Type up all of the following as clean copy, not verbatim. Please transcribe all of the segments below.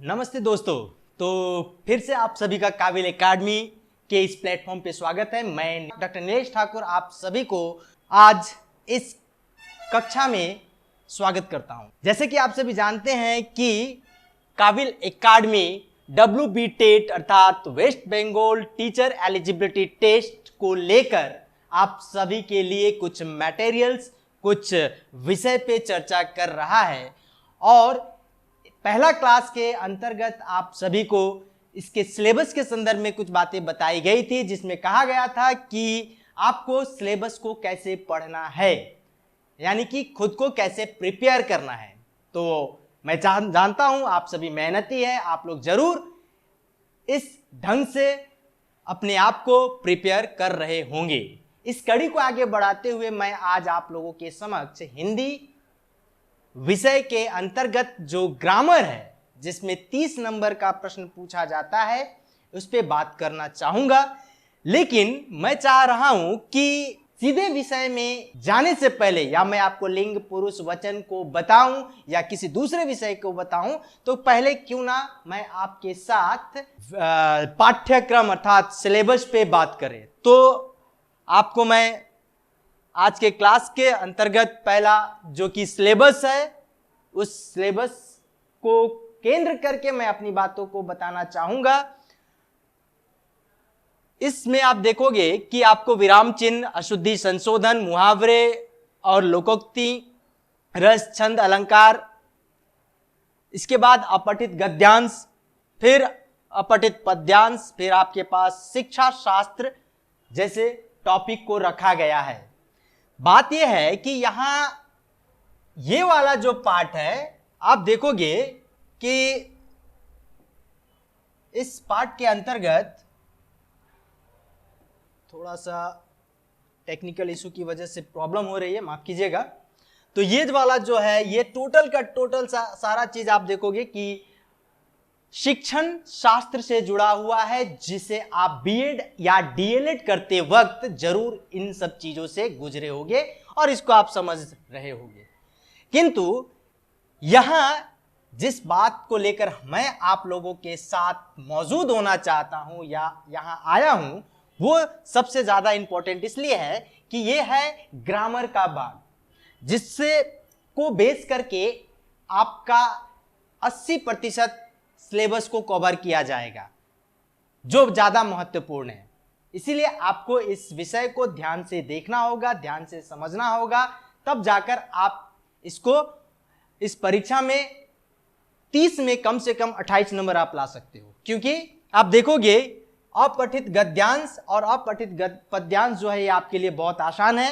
नमस्ते दोस्तों। तो फिर से आप सभी का काबिल एकेडमी के इस प्लेटफॉर्म पे स्वागत है। मैं डॉक्टर नीलेश ठाकुर आप सभी को आज इस कक्षा में स्वागत करता हूं। जैसे कि आप सभी जानते हैं कि काबिल एकेडमी WB टेट अर्थात West Bengal teacher eligibility test को लेकर आप सभी के लिए कुछ मटेरियल्स, कुछ विषय पे चर्चा कर रहा है और पहला क्लास के अंतर्गत आप सभी को इसके सिलेबस के संदर्भ में कुछ बातें बताई गई थी, जिसमें कहा गया था कि आपको सिलेबस को कैसे पढ़ना है, यानी कि खुद को कैसे प्रिपेयर करना है। तो मैं जानता हूं आप सभी मेहनती है, आप लोग जरूर इस ढंग से अपने आप को प्रिपेयर कर रहे होंगे। इस कड़ी को आगे बढ़ाते हुए मैं आज आप लोगों के समक्ष हिंदी विषय के अंतर्गत जो ग्रामर है, जिसमें 30 नंबर का प्रश्न पूछा जाता है, उस पर बात करना चाहूंगा। लेकिन मैं चाह रहा हूं कि सीधे विषय में जाने से पहले या मैं आपको लिंग पुरुष वचन को बताऊं या किसी दूसरे विषय को बताऊं, तो पहले क्यों ना मैं आपके साथ पाठ्यक्रम अर्थात सिलेबस पे बात करें। तो आपको मैं आज के क्लास के अंतर्गत पहला जो कि सिलेबस है, उस सिलेबस को केंद्र करके मैं अपनी बातों को बताना चाहूंगा। इसमें आप देखोगे कि आपको विराम चिन्ह, अशुद्धि संशोधन, मुहावरे और लोकोक्ति, रस, छंद, अलंकार, इसके बाद अपठित गद्यांश, फिर अपठित पद्यांश, फिर आपके पास शिक्षा शास्त्र जैसे टॉपिक को रखा गया है। बात यह है कि यहां ये वाला जो पार्ट है, आप देखोगे कि इस पार्ट के अंतर्गत थोड़ा सा टेक्निकल इशू की वजह से प्रॉब्लम हो रही है, माफ कीजिएगा। तो ये वाला जो है, ये टोटल का टोटल सारा चीज आप देखोगे कि शिक्षण शास्त्र से जुड़ा हुआ है, जिसे आप बीएड या डीएलएड करते वक्त जरूर इन सब चीजों से गुजरे होंगे और इसको आप समझ रहे होंगे। किंतु यहां जिस बात को लेकर मैं आप लोगों के साथ मौजूद होना चाहता हूं या यहां आया हूं, वो सबसे ज्यादा इंपॉर्टेंट इसलिए है कि ये है ग्रामर का भाग, जिससे को बेस करके आपका 80% सिलेबस को कवर किया जाएगा, जो ज्यादा महत्वपूर्ण है। इसीलिए आपको इस विषय को ध्यान से देखना होगा, ध्यान से समझना होगा, तब जाकर आप इसको इस परीक्षा में 30 में कम से कम 28 नंबर आप ला सकते हो। क्योंकि आप देखोगे अपठित गद्यांश और अपठित पद्यांश जो है, ये आपके लिए बहुत आसान है।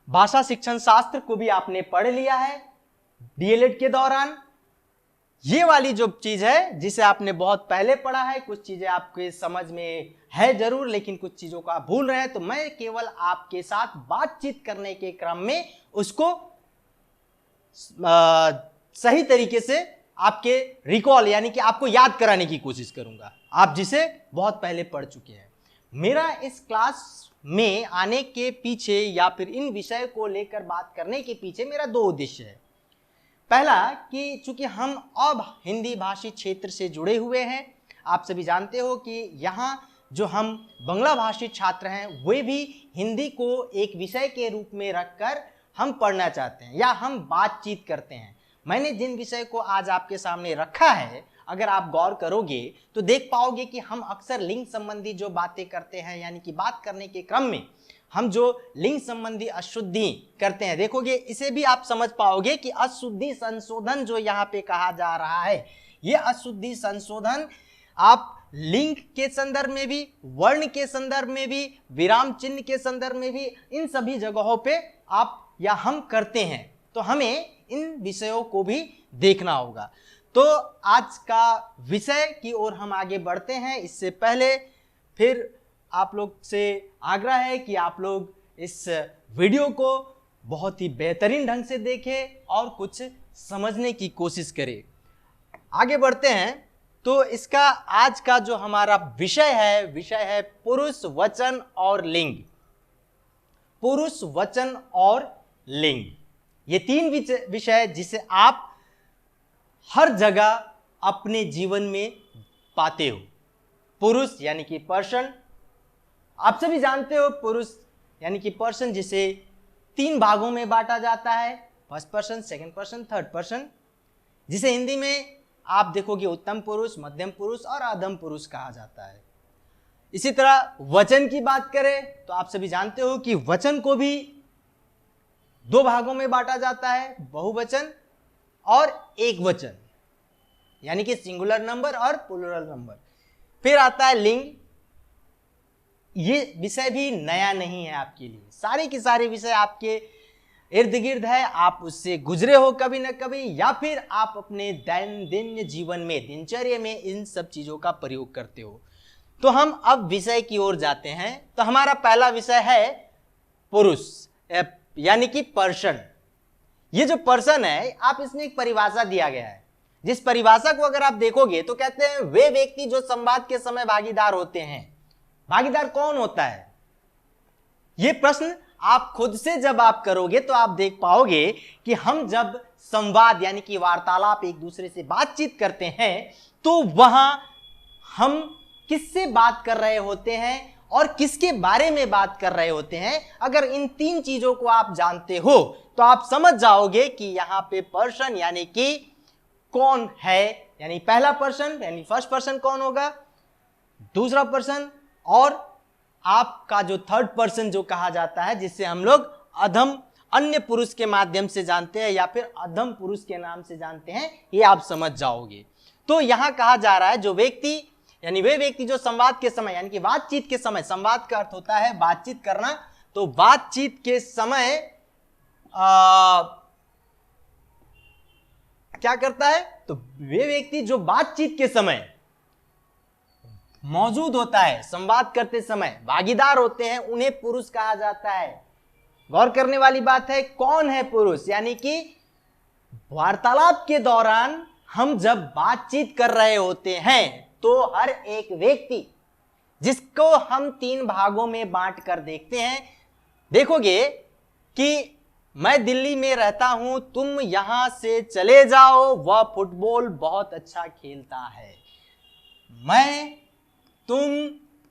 भाषा शिक्षण शास्त्र को भी आपने पढ़ लिया है डीएलएड के दौरान। ये वाली जो चीज है, जिसे आपने बहुत पहले पढ़ा है, कुछ चीजें आपके समझ में है जरूर, लेकिन कुछ चीजों को आप भूल रहे हैं, तो मैं केवल आपके साथ बातचीत करने के क्रम में उसको सही तरीके से आपके रिकॉल यानी कि आपको याद कराने की कोशिश करूंगा, आप जिसे बहुत पहले पढ़ चुके हैं। मेरा इस क्लास में आने के पीछे या फिर इन विषय को लेकर बात करने के पीछे मेरा 2 उद्देश्य है। पहला कि चूंकि हम अब हिंदी भाषी क्षेत्र से जुड़े हुए हैं, आप सभी जानते हो कि यहाँ जो हम बांग्ला भाषी छात्र हैं, वे भी हिंदी को एक विषय के रूप में रखकर हम पढ़ना चाहते हैं या हम बातचीत करते हैं। मैंने जिन विषय को आज आपके सामने रखा है, अगर आप गौर करोगे तो देख पाओगे कि हम अक्सर लिंग संबंधी जो बातें करते हैं, यानी कि बात करने के क्रम में हम जो लिंग संबंधी अशुद्धि करते हैं, देखोगे इसे भी आप समझ पाओगे कि अशुद्धि संशोधन जो यहाँ पे कहा जा रहा है, ये अशुद्धि संशोधन आप लिंग के संदर्भ में भी, वर्ण के संदर्भ में भी, विराम चिन्ह के संदर्भ में भी, इन सभी जगहों पे आप या हम करते हैं। तो हमें इन विषयों को भी देखना होगा। तो आज का विषय की ओर हम आगे बढ़ते हैं। इससे पहले फिर आप लोग से आग्रह है कि आप लोग इस वीडियो को बहुत ही बेहतरीन ढंग से देखें और कुछ समझने की कोशिश करें। आगे बढ़ते हैं। तो इसका आज का जो हमारा विषय है पुरुष वचन और लिंग। पुरुष वचन और लिंग, ये 3 विषय जिसे आप हर जगह अपने जीवन में पाते हो। पुरुष यानी कि पर्सन, आप सभी जानते हो पुरुष यानी कि पर्सन जिसे 3 भागों में बांटा जाता है, first person, second person, third person, जिसे हिंदी में आप देखोगे उत्तम पुरुष, मध्यम पुरुष और अधम पुरुष कहा जाता है। इसी तरह वचन की बात करें तो आप सभी जानते हो कि वचन को भी 2 भागों में बांटा जाता है, बहुवचन और एक वचन, यानी कि सिंगुलर नंबर और प्लूरल नंबर। फिर आता है लिंग। ये विषय भी नया नहीं है आपके लिए, सारे के सारे विषय आपके इर्द गिर्द है, आप उससे गुजरे हो कभी न कभी, या फिर आप अपने दैनंदिन जीवन में, दिनचर्या में इन सब चीजों का प्रयोग करते हो। तो हम अब विषय की ओर जाते हैं। तो हमारा पहला विषय है पुरुष यानी कि पर्सन। ये जो पर्सन है, आप इसमें एक परिभाषा दिया गया है, जिस परिभाषा को अगर आप देखोगे तो कहते हैं वे व्यक्ति जो संवाद के समय भागीदार होते हैं। भागीदार कौन होता है? ये प्रश्न आप खुद से जब आप करोगे तो आप देख पाओगे कि हम जब संवाद यानी कि वार्तालाप, एक दूसरे से बातचीत करते हैं, तो वहां हम किससे बात कर रहे होते हैं और किसके बारे में बात कर रहे होते हैं। अगर इन 3 चीजों को आप जानते हो तो आप समझ जाओगे कि यहां पे पर्सन यानी कि कौन है, यानी पहला पर्सन यानी फर्स्ट पर्सन कौन होगा, दूसरा पर्सन, और आपका जो थर्ड पर्सन जो कहा जाता है, जिससे हम लोग अधम, अन्य पुरुष के माध्यम से जानते हैं या फिर अधम पुरुष के नाम से जानते हैं, ये आप समझ जाओगे। तो यहां कहा जा रहा है जो व्यक्ति यानी वे व्यक्ति जो संवाद के समय यानी कि बातचीत के समय, संवाद का अर्थ होता है बातचीत करना, तो बातचीत के समय क्या करता है, तो वे व्यक्ति जो बातचीत के समय मौजूद होता है, संवाद करते समय भागीदार होते हैं, उन्हें पुरुष कहा जाता है। गौर करने वाली बात है, कौन है पुरुष? यानी कि वार्तालाप के दौरान हम जब बातचीत कर रहे होते हैं तो हर एक व्यक्ति, जिसको हम 3 भागों में बांट कर देखते हैं, देखोगे कि मैं दिल्ली में रहता हूं, तुम यहां से चले जाओ, वह फुटबॉल बहुत अच्छा खेलता है। मैं, तुम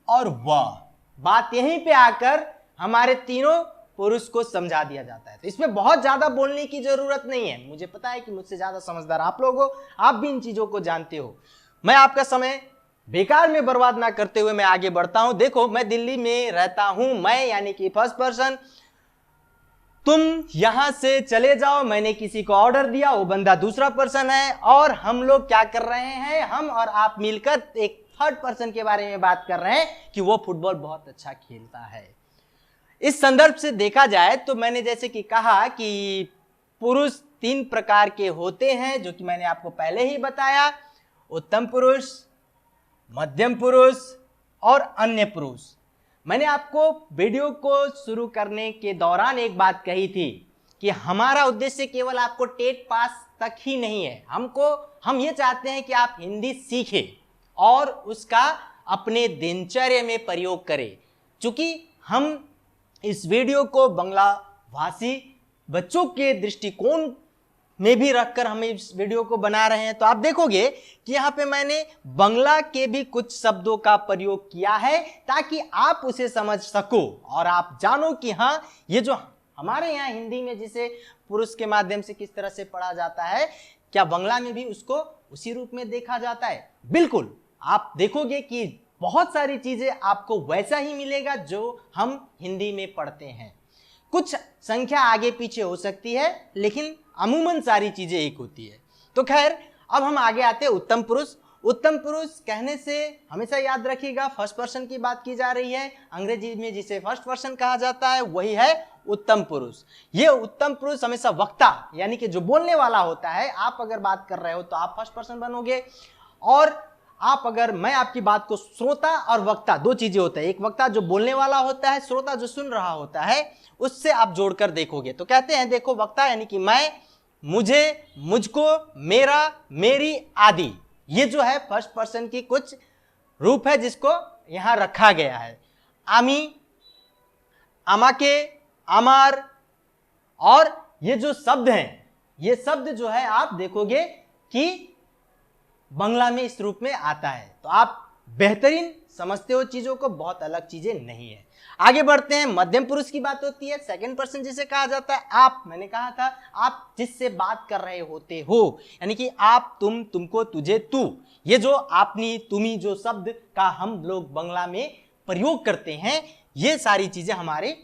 और वह, बात यहीं पे आकर हमारे तीनों पुरुष को समझा दिया जाता है। तो इसमें बहुत ज्यादा बोलने की जरूरत नहीं है। मुझे पता है कि मुझसे ज्यादा समझदार आप लोग हो, आप भी इन चीजों को जानते हो। मैं आपका समय बेकार में बर्बाद ना करते हुए मैं आगे बढ़ता हूं। देखो, मैं दिल्ली में रहता हूं, मैं यानी कि फर्स्ट पर्सन, तुम यहां से चले जाओ, मैंने किसी को ऑर्डर दिया, वो बंदा दूसरा पर्सन है, और हम लोग क्या कर रहे हैं, हम और आप मिलकर एक थर्ड पर्सन के बारे में बात कर रहे हैं कि वो फुटबॉल बहुत अच्छा खेलता है। इस संदर्भ से देखा जाए तो मैंने जैसे कि कहा कि पुरुष 3 प्रकार के होते हैं, जो कि मैंने आपको पहले ही बताया, उत्तम पुरुष, मध्यम पुरुष और अन्य पुरुष। मैंने आपको वीडियो को शुरू करने के दौरान एक बात कही थी कि हमारा उद्देश्य केवल आपको टेट पास तक ही नहीं है, हम ये चाहते हैं कि आप हिंदी सीखें और उसका अपने दिनचर्या में प्रयोग करें। चूंकि हम इस वीडियो को बांग्ला भाषी बच्चों के दृष्टिकोण में भी रखकर हम इस वीडियो को बना रहे हैं, तो आप देखोगे कि यहाँ पे मैंने बांग्ला के भी कुछ शब्दों का प्रयोग किया है ताकि आप उसे समझ सको और आप जानो कि हाँ, ये जो हमारे यहाँ हिंदी में जिसे पुरुष के माध्यम से किस तरह से पढ़ा जाता है, क्या बांग्ला में भी उसको उसी रूप में देखा जाता है। बिल्कुल, आप देखोगे कि बहुत सारी चीजें आपको वैसा ही मिलेगा जो हम हिंदी में पढ़ते हैं। कुछ संख्या आगे पीछे हो सकती है, लेकिन अमूमन सारी चीजें एक होती है। तो खैर, अब हम आगे आते हैं उत्तम पुरुष। उत्तम पुरुष कहने से हमेशा याद रखिएगा, फर्स्ट पर्सन की बात की जा रही है। अंग्रेजी में जिसे फर्स्ट पर्सन कहा जाता है वही है उत्तम पुरुष। ये उत्तम पुरुष हमेशा वक्ता यानी कि जो बोलने वाला होता है। आप अगर बात कर रहे हो तो आप फर्स्ट पर्सन बनोगे, और आप अगर, मैं आपकी बात को, श्रोता और वक्ता 2 चीजें होता है। एक वक्ता जो बोलने वाला होता है, श्रोता जो सुन रहा होता है, उससे आप जोड़कर देखोगे तो कहते हैं, देखो, वक्ता यानी कि मैं, मुझे, मुझको, मेरा, मेरी आदि। ये जो है फर्स्ट पर्सन की कुछ रूप है जिसको यहां रखा गया है। आमी, आमाके, अमार, और ये जो शब्द हैं, ये शब्द जो है आप देखोगे कि बांग्ला में इस रूप में आता है। तो आप बेहतरीन समझते हो चीजों को, बहुत अलग चीजें नहीं है। आगे बढ़ते हैं, मध्यम पुरुष की बात होती है, सेकंड पर्सन जिसे कहा जाता है आप। मैंने कहा था आप जिससे बात कर रहे होते हो, यानी कि आप, तुम, तुमको, तुझे, तू, ये जो आपनी तुमी जो शब्द का हम लोग बांग्ला में प्रयोग करते हैं, ये सारी चीजें हमारे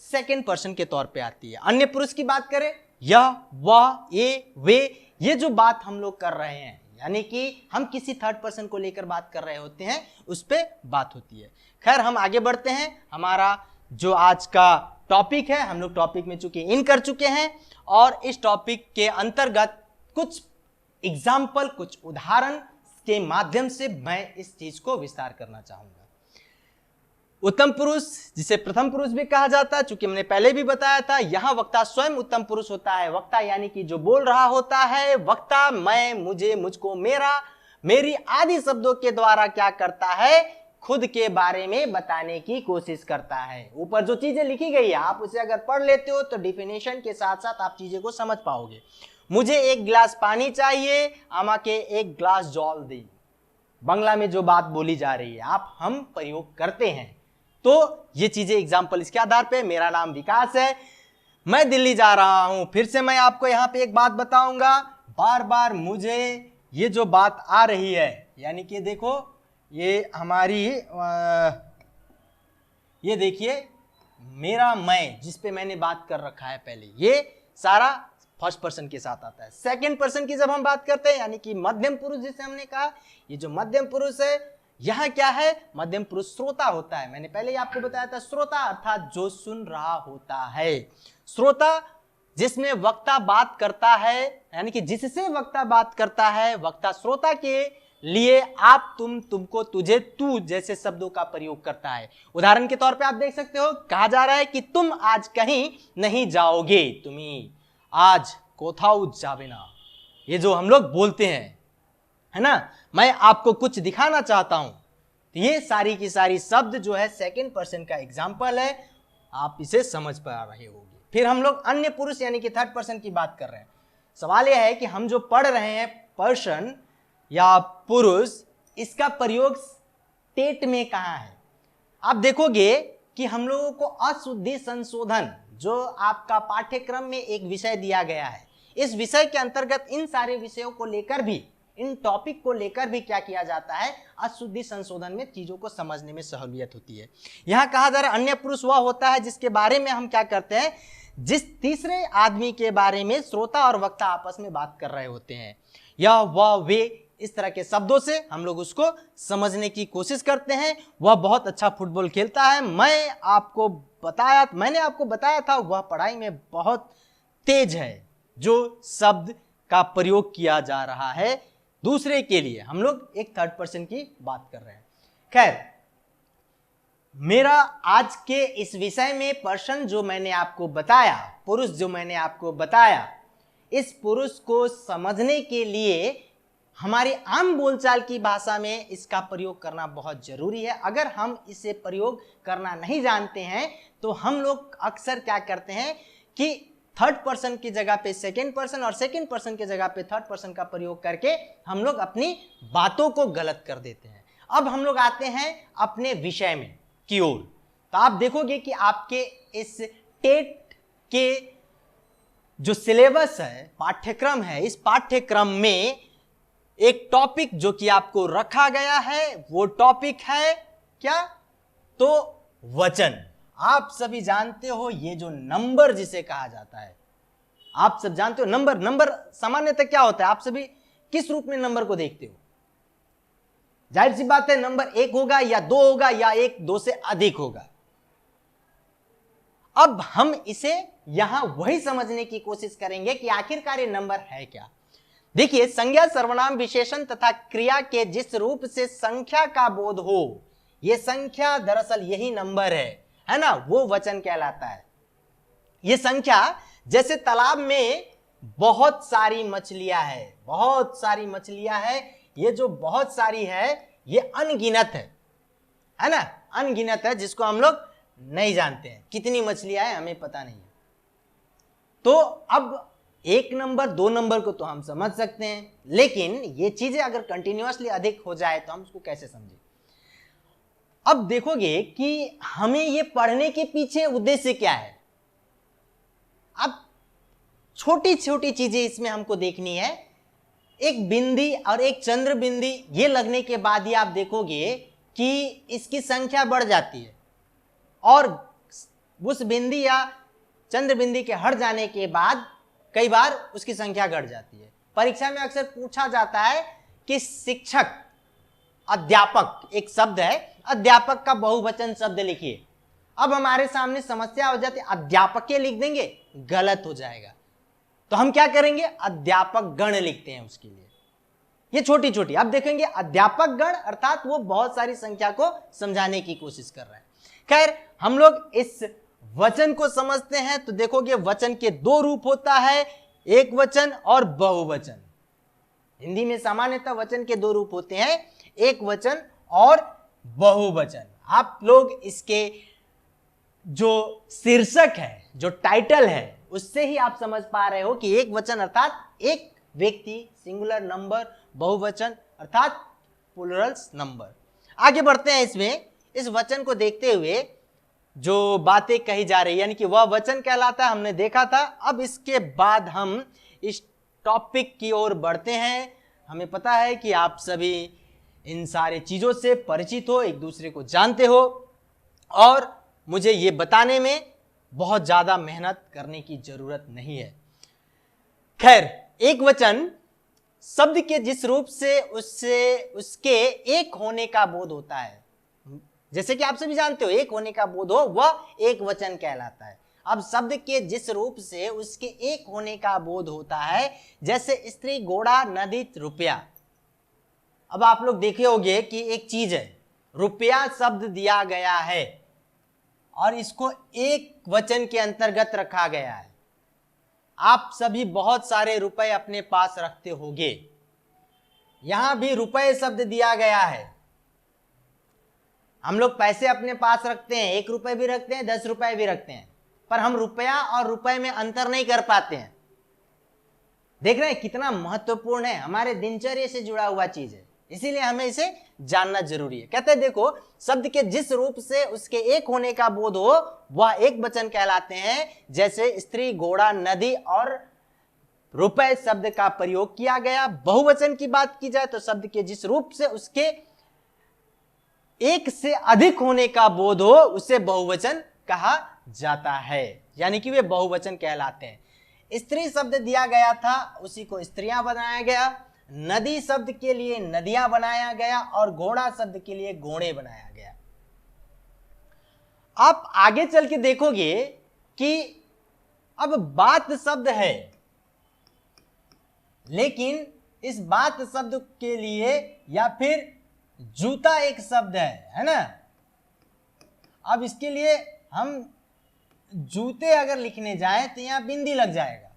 सेकंड पर्सन के तौर पे आती है। अन्य पुरुष की बात करें, यह, वह, ये, वे, ये जो बात हम लोग कर रहे हैं, यानी कि हम किसी थर्ड पर्सन को लेकर बात कर रहे होते हैं, उस पे बात होती है। खैर हम आगे बढ़ते हैं। हमारा जो आज का टॉपिक है, हम लोग टॉपिक में चूंकि इन कर चुके हैं, और इस टॉपिक के अंतर्गत कुछ एग्जाम्पल, कुछ उदाहरण के माध्यम से मैं इस चीज को विस्तार करना चाहूंगा। उत्तम पुरुष, जिसे प्रथम पुरुष भी कहा जाता है, चूंकि मैंने पहले भी बताया था, यहां वक्ता स्वयं उत्तम पुरुष होता है। वक्ता यानी कि जो बोल रहा होता है, वक्ता मैं, मुझे, मुझको, मेरा, मेरी आदि शब्दों के द्वारा क्या करता है, खुद के बारे में बताने की कोशिश करता है। ऊपर जो चीजें लिखी गई है, आप उसे अगर पढ़ लेते हो तो डिफिनेशन के साथ साथ आप चीजें को समझ पाओगे। मुझे एक गिलास पानी चाहिए, আমাকে एक गिलास जल दी। बांग्ला में जो बात बोली जा रही है, आप, हम प्रयोग करते हैं। तो ये चीजें एग्जाम्पल इसके आधार पे। मेरा नाम विकास है, मैं दिल्ली जा रहा हूं। फिर से मैं आपको यहां पे एक बात बताऊंगा, बार बार मुझे ये जो बात आ रही है, यानी कि देखो ये हमारी ये देखिए मेरा मैं, जिस पे मैंने बात कर रखा है पहले, ये सारा फर्स्ट पर्सन के साथ आता है। सेकंड पर्सन की जब हम बात करते हैं, यानी कि मध्यम पुरुष जिसे हमने कहा, ये जो मध्यम पुरुष है, यहां क्या है, मध्यम पुरुष श्रोता होता है। मैंने पहले ही आपको बताया था, श्रोता अर्थात जो सुन रहा होता है। श्रोता जिसमें वक्ता बात करता है, यानी कि जिससे वक्ता बात करता है, वक्ता श्रोता के लिए आप, तुम, तुमको, तुझे, तू जैसे शब्दों का प्रयोग करता है। उदाहरण के तौर पे आप देख सकते हो, कहा जा रहा है कि तुम आज कहीं नहीं जाओगे, तुम्ही आज कोथाऊ जावे ना। ये जो हम लोग बोलते हैं, है ना, मैं आपको कुछ दिखाना चाहता हूं, तो ये सारी की सारी शब्द जो है सेकंड पर्सन का एग्जाम्पल है, आप इसे समझ पा रहे होंगे। फिर हम लोग अन्य पुरुष यानी कि थर्ड पर्सन की बात कर रहे हैं। सवाल यह है कि हम जो पढ़ रहे हैं पर्सन या पुरुष, इसका प्रयोग स्टेट में कहां है। आप देखोगे कि हम लोगों को अशुद्धि संशोधन, जो आपका पाठ्यक्रम में एक विषय दिया गया है, इस विषय के अंतर्गत इन सारे विषयों को लेकर भी, इन टॉपिक को लेकर भी क्या किया जाता है, अशुद्धि संशोधन में चीजों को समझने में सहूलियत होती है। यहां कहा जा रहा है अन्य पुरुष वह होता है जिसके बारे में हम क्या करते हैं, जिस तीसरे आदमी के बारे में श्रोता और वक्ता आपस में बात कर रहे होते हैं, या वह, वे, इस तरह के शब्दों से हम लोग उसको समझने की कोशिश करते हैं। वह बहुत अच्छा फुटबॉल खेलता है, मैंने आपको बताया था वह पढ़ाई में बहुत तेज है। जो शब्द का प्रयोग किया जा रहा है दूसरे के लिए, हम लोग एक थर्ड पर्सन की बात कर रहे हैं। खैर, मेरा आज के इस विषय में पर्सन जो मैंने आपको बताया, पुरुष जो मैंने आपको बताया, इस पुरुष को समझने के लिए हमारी आम बोलचाल की भाषा में इसका प्रयोग करना बहुत जरूरी है। अगर हम इसे प्रयोग करना नहीं जानते हैं तो हम लोग अक्सर क्या करते हैं कि थर्ड पर्सन की जगह पे सेकंड पर्सन और सेकंड पर्सन की जगह पे थर्ड पर्सन का प्रयोग करके हम लोग अपनी बातों को गलत कर देते हैं। अब हम लोग आते हैं अपने विषय में की ओर। तो आप देखोगे कि आपके इस टेट के जो सिलेबस है, पाठ्यक्रम है, इस पाठ्यक्रम में एक टॉपिक जो कि आपको रखा गया है, वो टॉपिक है क्या, तो वचन। आप सभी जानते हो ये जो नंबर जिसे कहा जाता है, आप सब जानते हो नंबर सामान्यतः क्या होता है, आप सभी किस रूप में नंबर को देखते हो। जाहिर सी बात है नंबर 1 होगा या 2 होगा या 1-2 से अधिक होगा। अब हम इसे यहां वही समझने की कोशिश करेंगे कि आखिरकार ये नंबर है क्या। देखिए, संज्ञा, सर्वनाम, विशेषण तथा क्रिया के जिस रूप से संख्या का बोध हो, यह संख्या दरअसल यही नंबर है ना, वो वचन कहलाता है। यह संख्या, जैसे तालाब में बहुत सारी मछलियां है, ये जो बहुत सारी है ये अनगिनत है ना, अनगिनत है, जिसको हम लोग नहीं जानते हैं कितनी मछलियां हैं, हमें पता नहीं है। तो अब एक नंबर दो नंबर को तो हम समझ सकते हैं, लेकिन ये चीजें अगर कंटिन्यूअसली अधिक हो जाए तो हम उसको कैसे समझें। अब देखोगे कि हमें ये पढ़ने के पीछे उद्देश्य क्या है। अब छोटी छोटी चीजें इसमें हमको देखनी है। एक बिंदी और एक चंद्र बिंदी ये लगने के बाद ही आप देखोगे कि इसकी संख्या बढ़ जाती है, और उस बिंदी या चंद्र बिंदी के हट जाने के बाद कई बार उसकी संख्या घट जाती है। परीक्षा में अक्सर पूछा जाता है कि शिक्षक, अध्यापक एक शब्द है, अध्यापक का बहुवचन शब्द लिखिए। अब हमारे सामने समस्या हो जाती है, अध्यापक के लिख देंगे, गलत हो जाएगा, तो हम क्या करेंगे, अध्यापक गण लिखते हैं उसके लिए। ये छोटी छोटी अब देखेंगे, अध्यापक गण अर्थात वो बहुत सारी संख्या को समझाने की कोशिश कर रहा है। खैर, हम लोग इस वचन को समझते हैं तो देखोगे वचन के दो रूप होता है, एक वचन और बहुवचन। हिंदी में सामान्यतः वचन के दो रूप होते हैं, एक वचन और बहुवचन। आप लोग इसके जो शीर्षक है, जो टाइटल है, उससे ही आप समझ पा रहे हो कि एक वचन अर्थात एक व्यक्ति, सिंगुलर नंबर, बहुवचन अर्थात प्लूरल्स नंबर। आगे बढ़ते हैं इसमें। इस वचन को देखते हुए जो बातें कही जा रही है, यानी कि वह वचन कहलाता है, हमने देखा था। अब इसके बाद हम इस टॉपिक की ओर बढ़ते हैं। हमें पता है कि आप सभी इन सारे चीजों से परिचित हो, एक दूसरे को जानते हो, और मुझे ये बताने में बहुत ज्यादा मेहनत करने की जरूरत नहीं है। खैर, एक वचन शब्द के जिस रूप से उसके एक होने का बोध होता है, जैसे कि आप सभी जानते हो, एक होने का बोध हो वह एक वचन कहलाता है। अब शब्द के जिस रूप से उसके एक होने का बोध होता है, जैसे स्त्री, घोड़ा, नदी, रुपया। अब आप लोग देखे होंगे कि एक चीज है, रुपया शब्द दिया गया है और इसको एक वचन के अंतर्गत रखा गया है। आप सभी बहुत सारे रुपए अपने पास रखते होंगे, यहां भी रुपए शब्द दिया गया है। हम लोग पैसे अपने पास रखते हैं, 1 रुपए भी रखते हैं, 10 रुपए भी रखते हैं, पर हम रुपया और रुपए में अंतर नहीं कर पाते हैं। देख रहे हैं कितना महत्वपूर्ण है, हमारे दिनचर्या से जुड़ा हुआ चीज है, इसीलिए हमें इसे जानना जरूरी है। कहते हैं देखो, शब्द के जिस रूप से उसके एक होने का बोध हो वह एक वचन कहलाते हैं। जैसे स्त्री, घोड़ा, नदी और रुपए शब्द का प्रयोग किया गया। बहुवचन की बात की जाए तो शब्द के जिस रूप से उसके एक से अधिक होने का बोध हो उसे बहुवचन कहा जाता है, यानी कि वे बहुवचन कहलाते हैं। स्त्री शब्द दिया गया था, उसी को स्त्रियां बनाया गया। नदी शब्द के लिए नदियां बनाया गया और घोड़ा शब्द के लिए घोड़े बनाया गया। आप आगे चल के देखोगे कि अब बात शब्द है, लेकिन इस बात शब्द के लिए या फिर जूता एक शब्द है ना। अब इसके लिए हम जूते अगर लिखने जाएं तो यहां बिंदी लग जाएगा।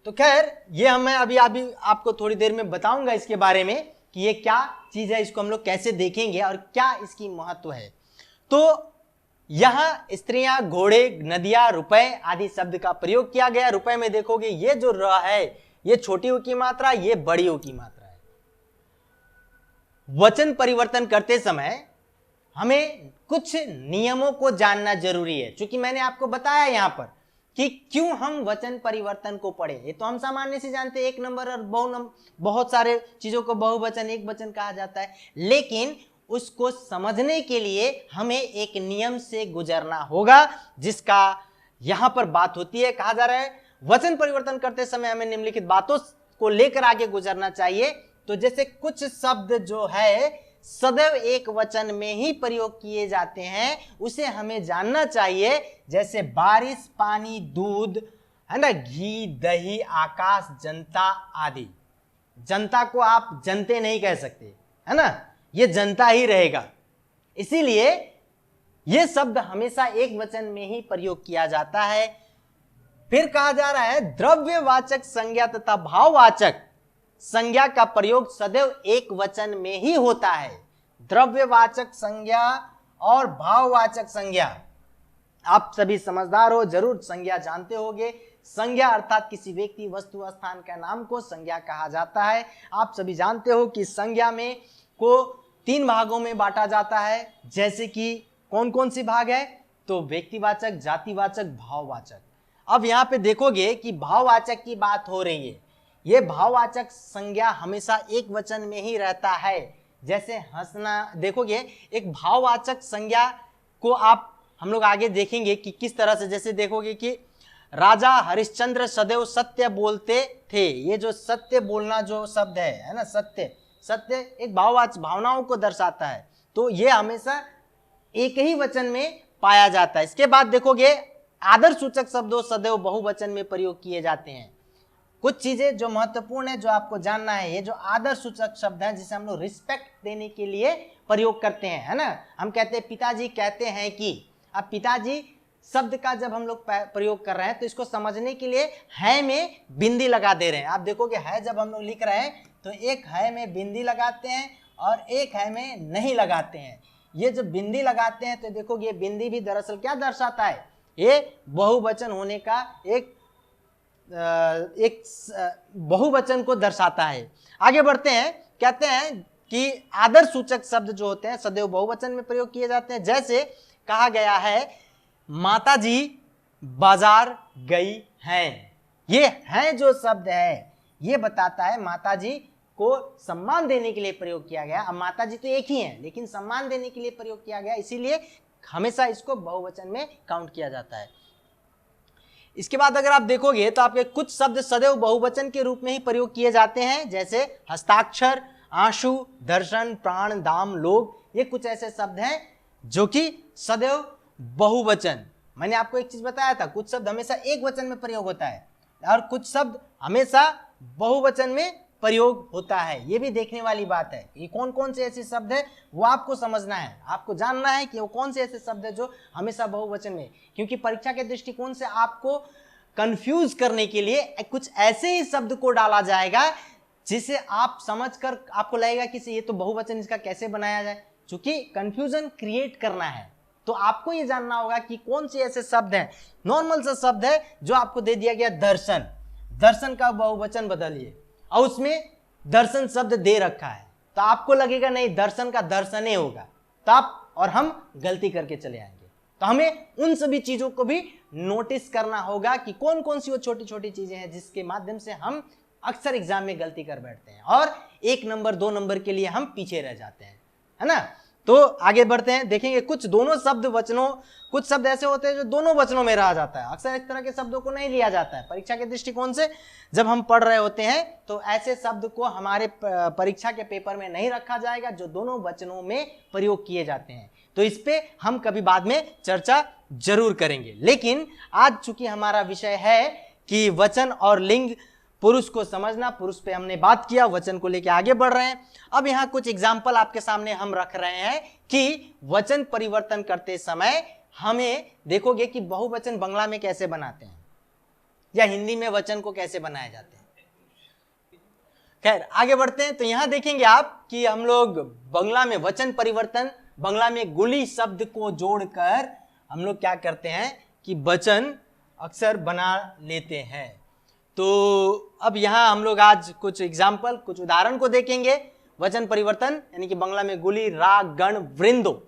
तो खैर, ये मैं अभी आपको थोड़ी देर में बताऊंगा इसके बारे में कि ये क्या चीज है, इसको हम लोग कैसे देखेंगे और क्या इसकी महत्व है। तो यहां स्त्रियां, घोड़े, नदियां, रुपए आदि शब्द का प्रयोग किया गया। रुपए में देखोगे ये जो र है ये छोटी ऊ की मात्रा, ये बड़ी ऊ की मात्रा है। वचन परिवर्तन करते समय हमें कुछ नियमों को जानना जरूरी है, क्योंकि मैंने आपको बताया यहां पर कि क्यों हम वचन परिवर्तन को पढ़े। ये तो हम सामान्य से जानते हैं, एक नंबर और बहुत सारे चीजों को बहुवचन, एक वचन कहा जाता है, लेकिन उसको समझने के लिए हमें एक नियम से गुजरना होगा, जिसका यहां पर बात होती है। कहा जा रहा है वचन परिवर्तन करते समय हमें निम्नलिखित बातों को लेकर आगे गुजरना चाहिए। तो जैसे कुछ शब्द जो है सदैव एक वचन में ही प्रयोग किए जाते हैं, उसे हमें जानना चाहिए। जैसे बारिश, पानी, दूध, है ना, घी, दही, आकाश, जनता आदि। जनता को आप जनते नहीं कह सकते, है ना, ये जनता ही रहेगा। इसीलिए ये शब्द हमेशा एक वचन में ही प्रयोग किया जाता है। फिर कहा जा रहा है द्रव्यवाचक संज्ञा तथा भाववाचक संज्ञा का प्रयोग सदैव एक वचन में ही होता है। द्रव्यवाचक संज्ञा और भाववाचक संज्ञा, आप सभी समझदार हो, जरूर संज्ञा जानते होंगे। संज्ञा अर्थात किसी व्यक्ति वस्तु स्थान का नाम को संज्ञा कहा जाता है। आप सभी जानते हो कि संज्ञा में को 3 भागों में बांटा जाता है, जैसे कि कौन कौन सी भाग है, तो व्यक्तिवाचक, जातिवाचक, भाववाचक। अब यहाँ पे देखोगे कि भाववाचक की बात हो रही है। ये भाववाचक संज्ञा हमेशा एक वचन में ही रहता है। जैसे हंसना, देखोगे एक भाववाचक संज्ञा को आप हम लोग आगे देखेंगे कि किस तरह से, जैसे देखोगे कि राजा हरिश्चंद्र सदैव सत्य बोलते थे। ये जो सत्य बोलना जो शब्द है ना, सत्य, सत्य एक भाववाचक, भावनाओं को दर्शाता है, तो ये हमेशा एक ही वचन में पाया जाता है। इसके बाद देखोगे आदर सूचक शब्दों सदैव बहुवचन में प्रयोग किए जाते हैं। कुछ चीजें जो महत्वपूर्ण है, जो आपको जानना है, ये जो आदर सूचक शब्द है जिसे हम लोग रिस्पेक्ट देने के लिए प्रयोग करते हैं, है ना। हम कहते हैं पिताजी कहते हैं कि, अब पिताजी शब्द का जब हम लोग प्रयोग कर रहे हैं तो इसको समझने के लिए है में बिंदी लगा दे रहे हैं। आप देखोगे है जब हम लोग लिख रहे हैं तो एक है में बिंदी लगाते हैं और एक है में नहीं लगाते हैं। ये जब बिंदी लगाते हैं तो देखोगे ये बिंदी भी दरअसल क्या दर्शाता है, ये बहुवचन होने का एक बहुवचन को दर्शाता है। आगे बढ़ते हैं, कहते हैं कि आदर सूचक शब्द जो होते हैं सदैव बहुवचन में प्रयोग किए जाते हैं। जैसे कहा गया है माताजी बाजार गई हैं। ये हैं जो शब्द है ये बताता है माताजी को सम्मान देने के लिए प्रयोग किया गया। अब माताजी तो एक ही हैं लेकिन सम्मान देने के लिए प्रयोग किया गया, इसीलिए हमेशा इसको बहुवचन में काउंट किया जाता है। इसके बाद अगर आप देखोगे तो आपके कुछ शब्द सदैव बहुवचन के रूप में ही प्रयोग किए जाते हैं, जैसे हस्ताक्षर, आंसू, दर्शन, प्राण, दाम, लोग। ये कुछ ऐसे शब्द हैं जो कि सदैव बहुवचन। मैंने आपको एक चीज बताया था, कुछ शब्द हमेशा एक वचन में प्रयोग होता है और कुछ शब्द हमेशा बहुवचन में प्रयोग होता है। ये भी देखने वाली बात है कि कौन कौन से ऐसे शब्द है वो आपको समझना है, आपको जानना है कि वो कौन से ऐसे शब्द है जो हमेशा बहुवचन में, क्योंकि परीक्षा के दृष्टिकोण से आपको कंफ्यूज करने के लिए कुछ ऐसे ही शब्द को डाला जाएगा जिसे आप समझकर आपको लगेगा कि ये तो बहुवचन, इसका कैसे बनाया जाए। चूंकि कंफ्यूजन क्रिएट करना है तो आपको ये जानना होगा कि कौन से ऐसे शब्द हैं। नॉर्मल सा शब्द है जो आपको दे दिया गया दर्शन, दर्शन का बहुवचन बदलिए और उसमें दर्शन शब्द दे रखा है तो आपको लगेगा नहीं दर्शन का दर्शने होगा, तो आप और हम गलती करके चले आएंगे। तो हमें उन सभी चीजों को भी नोटिस करना होगा कि कौन कौन सी वो छोटी छोटी चीजें हैं जिसके माध्यम से हम अक्सर एग्जाम में गलती कर बैठते हैं और 1 नंबर 2 नंबर के लिए हम पीछे रह जाते हैं, है ना। तो आगे बढ़ते हैं, देखेंगे कुछ दोनों शब्द वचनों, कुछ शब्द ऐसे होते हैं जो दोनों वचनों में रह जाता है। अक्सर इस तरह के शब्दों को नहीं लिया जाता है परीक्षा के दृष्टिकोण से। जब हम पढ़ रहे होते हैं तो ऐसे शब्द को हमारे परीक्षा के पेपर में नहीं रखा जाएगा जो दोनों वचनों में प्रयोग किए जाते हैं। तो इस पे हम कभी बाद में चर्चा जरूर करेंगे, लेकिन आज चूंकि हमारा विषय है कि वचन और लिंग, पुरुष को समझना, पुरुष पे हमने बात किया, वचन को लेके आगे बढ़ रहे हैं। अब यहाँ कुछ एग्जाम्पल आपके सामने हम रख रहे हैं कि वचन परिवर्तन करते समय हमें देखोगे कि बहुवचन बांग्ला में कैसे बनाते हैं या हिंदी में वचन को कैसे बनाए जाते हैं। खैर आगे बढ़ते हैं, तो यहाँ देखेंगे आप कि हम लोग बांग्ला में वचन परिवर्तन, बांग्ला में गुली शब्द को जोड़कर हम लोग क्या करते हैं कि वचन अक्सर बना लेते हैं। तो अब यहाँ हम लोग आज कुछ एग्जाम्पल, कुछ उदाहरण को देखेंगे। वचन परिवर्तन यानी कि बांग्ला में गुली, राग, गण, वृंदो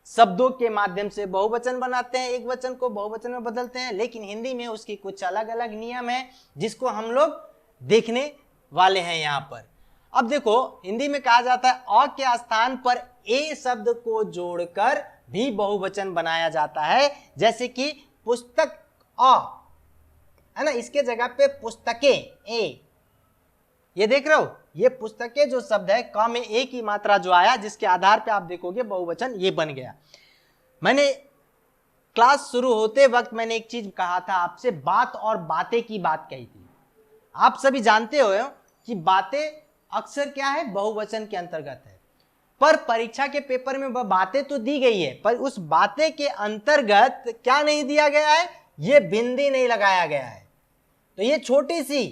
शब्दों के माध्यम से बहुवचन बनाते हैं, एक वचन को बहुवचन में बदलते हैं, लेकिन हिंदी में उसकी कुछ अलग अलग नियम है जिसको हम लोग देखने वाले हैं यहाँ पर। अब देखो हिंदी में कहा जाता है अ के स्थान पर ए शब्द को जोड़कर भी बहुवचन बनाया जाता है, जैसे कि पुस्तक अ, है ना, इसके जगह पे पुस्तकें ए। ये देख रहे हो, ये पुस्तकें जो शब्द है क में ए की मात्रा जो आया जिसके आधार पे आप देखोगे बहुवचन ये बन गया। मैंने क्लास शुरू होते वक्त मैंने एक चीज कहा था आपसे, बात और बातें की बात कही थी। आप सभी जानते हो कि बातें अक्सर क्या है, बहुवचन के अंतर्गत है, पर परीक्षा के पेपर में वह बातें तो दी गई है पर उस बातें के अंतर्गत क्या नहीं दिया गया है, ये बिंदी नहीं लगाया गया है। तो ये छोटी सी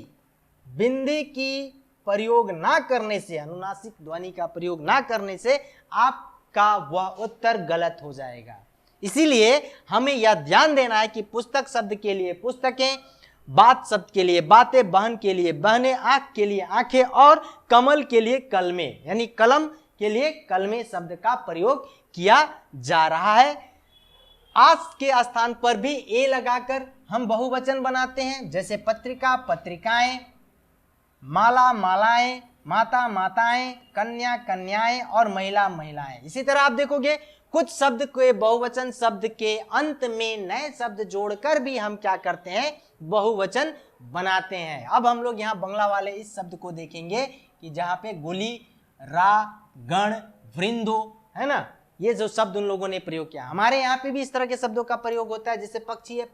बिंदी की प्रयोग ना करने से, अनुनासिक ध्वनि का प्रयोग ना करने से आपका वह उत्तर गलत हो जाएगा। इसीलिए हमें यह ध्यान देना है कि पुस्तक शब्द के लिए पुस्तकें, बात शब्द के लिए बातें, बहन के लिए बहनें, आंख के लिए आंखें और कमल के लिए कलमे, यानी कलम के लिए कलमे शब्द का प्रयोग किया जा रहा है। आज के स्थान पर भी ए लगाकर हम बहुवचन बनाते हैं, जैसे पत्रिका पत्रिकाएं, माला मालाएं, माता माताएं, कन्या कन्याएं और महिला महिलाएं। इसी तरह आप देखोगे कुछ शब्द के बहुवचन शब्द के अंत में नए शब्द जोड़कर भी हम क्या करते हैं, बहुवचन बनाते हैं। अब हम लोग यहाँ बंगला वाले इस शब्द को देखेंगे कि जहाँ पे गुली, रा, गण, वृंदो है ना, ये जो शब्द उन लोगों ने प्रयोग किया। हमारे यहाँ पे भी इस तरह के शब्दों का प्रयोग होता है, जैसे पक्षी है,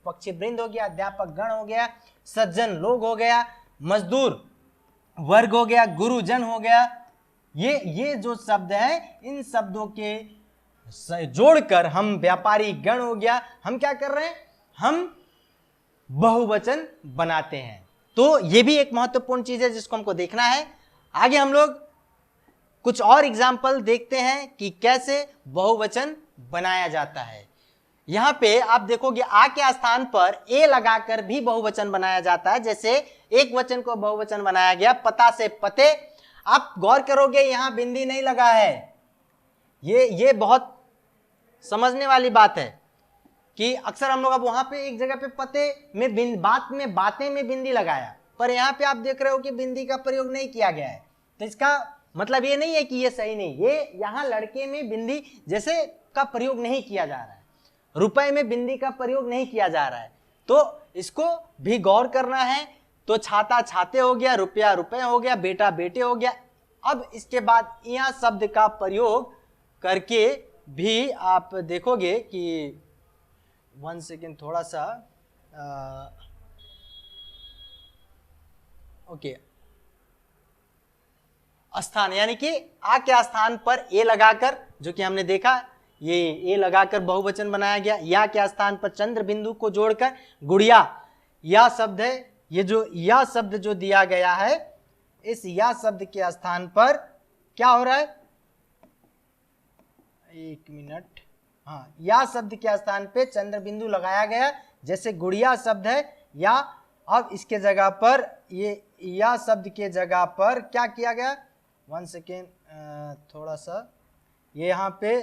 पक्षी वृंद हो गया, अध्यापक गण हो गया, सज्जन लोग हो गया, मजदूर वर्ग हो गया, गुरुजन हो गया। ये जो शब्द है, इन शब्दों के जोड़कर हम व्यापारी गण हो गया, हम क्या कर रहे हैं, हम बहुवचन बनाते हैं। तो ये भी एक महत्वपूर्ण चीज है जिसको हमको देखना है। आगे हम लोग कुछ और एग्जाम्पल देखते हैं कि कैसे बहुवचन बनाया जाता है। यहां पे आप देखोगे आ के स्थान पर ए लगाकर भी बहुवचन बनाया जाता है। जैसे एक वचन को बहुवचन बनाया गया, पता से पते। आप गौर करोगे यहां बिंदी नहीं लगा है। ये बहुत समझने वाली बात है कि अक्सर हम लोग अब वहां पे एक जगह पे पते में बातें में बिंदी लगाया, पर यहाँ पे आप देख रहे हो कि बिंदी का प्रयोग नहीं किया गया है। तो इसका मतलब ये नहीं है कि ये सही नहीं, ये यहाँ लड़के में बिंदी जैसे का प्रयोग नहीं किया जा रहा है, रुपए में बिंदी का प्रयोग नहीं किया जा रहा है, तो इसको भी गौर करना है। तो छाता छाते हो गया, रुपया रुपए हो गया, बेटा बेटे हो गया। अब इसके बाद यहाँ शब्द का प्रयोग करके भी आप देखोगे कि 1 सेकेंड थोड़ा सा ओके, स्थान यानी कि आ के स्थान पर ए लगाकर, जो कि हमने देखा ये ए लगाकर बहुवचन बनाया गया। या के स्थान पर चंद्र बिंदु को जोड़कर गुड़िया, या शब्द है, ये जो या शब्द जो दिया गया है, इस या शब्द के स्थान पर क्या हो रहा है, एक मिनट, हाँ, या शब्द के स्थान पे चंद्र बिंदु लगाया गया। जैसे गुड़िया शब्द है या, अब इसके जगह पर ये या शब्द के जगह पर क्या किया गया, 1 सेकेंड थोड़ा सा, ये यहाँ पे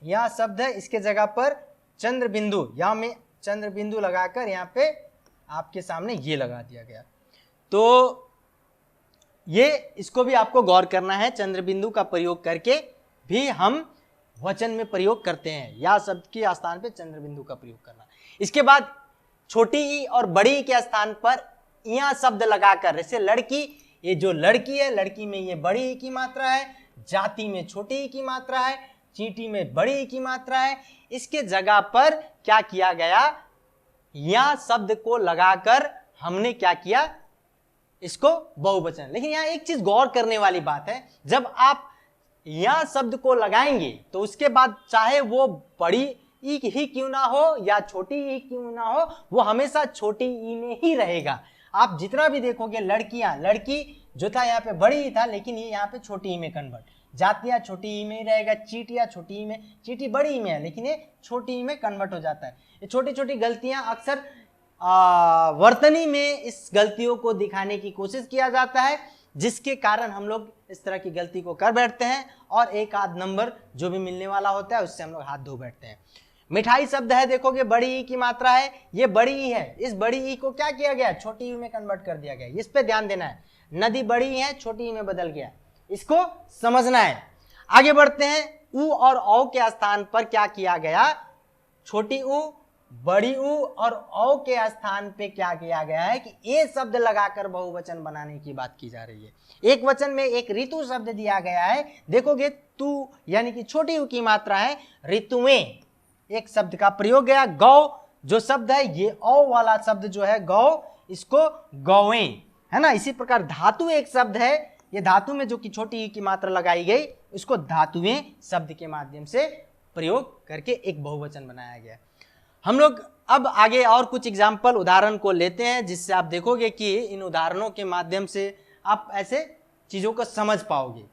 या शब्द है, इसके जगह पर चंद्र बिंदु, या में चंद्र बिंदु लगाकर यहाँ पे आपके सामने ये लगा दिया गया। तो ये इसको भी आपको गौर करना है, चंद्र बिंदु का प्रयोग करके भी हम वचन में प्रयोग करते हैं। या शब्द के स्थान पे चंद्र बिंदु का प्रयोग करना। इसके बाद छोटी ई और बड़ी ई के स्थान पर या शब्द लगाकर, जैसे लड़की, ये जो लड़की है, लड़की में ये बड़ी ई की मात्रा है, जाति में छोटी ई की मात्रा है, चींटी में बड़ी ई की मात्रा है। इसके जगह पर क्या किया गया, या शब्द को लगाकर हमने क्या किया, इसको बहुवचन। लेकिन यहाँ एक चीज गौर करने वाली बात है, जब आप या शब्द को लगाएंगे तो उसके बाद चाहे वो बड़ी ई ही क्यों ना हो या छोटी ई क्यों ना हो, वो हमेशा छोटी ई में ही रहेगा। आप जितना भी देखोगे लड़कियां, लड़की जो था यहाँ पे बड़ी ई था, लेकिन ये यहाँ पे छोटी ई में कन्वर्ट, जातियां छोटी ई में ही रहेगा, चीटियां छोटी ई में, चीटी बड़ी ई में है लेकिन ये छोटी ई में कन्वर्ट हो जाता है। ये छोटी छोटी गलतियां अक्सर वर्तनी में इस गलतियों को दिखाने की कोशिश किया जाता है, जिसके कारण हम लोग इस तरह की गलती को कर बैठते हैं और एक आध नंबर जो भी मिलने वाला होता है उससे हम लोग हाथ धो बैठते हैं। मिठाई शब्द है, देखोगे बड़ी ई की मात्रा है, ये बड़ी ई है, इस बड़ी ई को क्या किया गया, छोटी ई में कन्वर्ट कर दिया गया, इस पे ध्यान देना है। नदी बड़ी ई है, छोटी ई में बदल गया, इसको समझना है। आगे बढ़ते हैं, ऊ और औ के स्थान पर क्या किया गया, छोटी ऊ बड़ी ऊ और औ के स्थान पे क्या किया गया है कि ए शब्द लगाकर बहुवचन बनाने की बात की जा रही है। एक वचन में एक ऋतु शब्द दिया गया है, देखोगे तू यानी कि छोटी ऊ की मात्रा है, ऋतुएं एक शब्द का प्रयोग गया। गौ जो शब्द है, ये औ वाला शब्द जो है गौ, इसको गौएं है ना। इसी प्रकार धातु एक शब्द है, ये धातु में जो कि छोटी ई की मात्रा लगाई गई, इसको धातुएं शब्द के माध्यम से प्रयोग करके एक बहुवचन बनाया गया। हम लोग अब आगे और कुछ एग्जाम्पल उदाहरण को लेते हैं, जिससे आप देखोगे कि इन उदाहरणों के माध्यम से आप ऐसे चीज़ों को समझ पाओगे।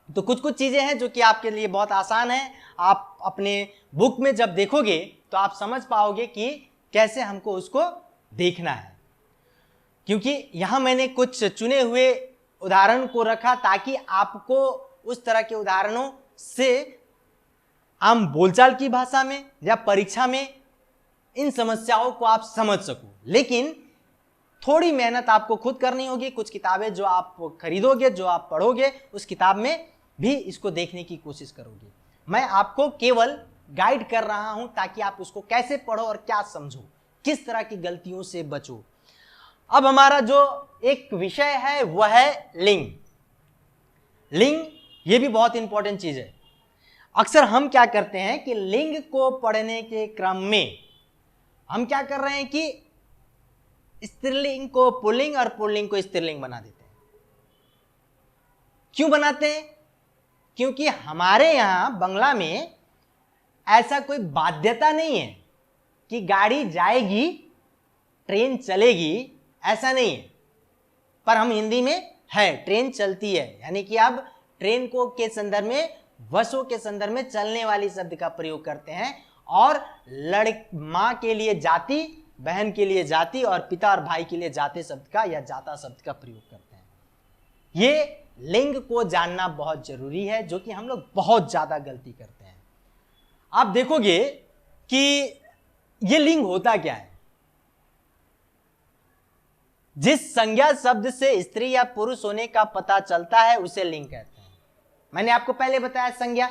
तो कुछ कुछ चीज़ें हैं जो कि आपके लिए बहुत आसान है, आप अपने बुक में जब देखोगे तो आप समझ पाओगे कि कैसे हमको उसको देखना है। क्योंकि यहां मैंने कुछ चुने हुए उदाहरण को रखा ताकि आपको उस तरह के उदाहरणों से आम बोलचाल की भाषा में या परीक्षा में इन समस्याओं को आप समझ सको। लेकिन थोड़ी मेहनत आपको खुद करनी होगी। कुछ किताबें जो आप खरीदोगे, जो आप पढ़ोगे, उस किताब में भी इसको देखने की कोशिश करोगे। मैं आपको केवल गाइड कर रहा हूं ताकि आप उसको कैसे पढ़ो और क्या समझो, किस तरह की गलतियों से बचो। अब हमारा जो एक विषय है वह है लिंग। लिंग ये भी बहुत इंपॉर्टेंट चीज है। अक्सर हम क्या करते हैं कि लिंग को पढ़ने के क्रम में हम क्या कर रहे हैं कि स्त्रीलिंग को पुल्लिंग और पुल्लिंग को स्त्रीलिंग बना देते हैं। क्यों बनाते हैं? क्योंकि हमारे यहां बंगला में ऐसा कोई बाध्यता नहीं है कि गाड़ी जाएगी, ट्रेन चलेगी, ऐसा नहीं है। पर हम हिंदी में है, ट्रेन चलती है, यानी कि अब ट्रेन को के संदर्भ में, बसों के संदर्भ में चलने वाली शब्द का प्रयोग करते हैं। और मां के लिए जाति, बहन के लिए जाति और पिता और भाई के लिए जाते शब्द का या जाता शब्द का प्रयोग करते हैं। ये लिंग को जानना बहुत जरूरी है, जो कि हम लोग बहुत ज्यादा गलती करते हैं। आप देखोगे कि ये लिंग होता क्या है। जिस संज्ञा शब्द से स्त्री या पुरुष होने का पता चलता है उसे लिंग कहते हैं। मैंने आपको पहले बताया संज्ञा,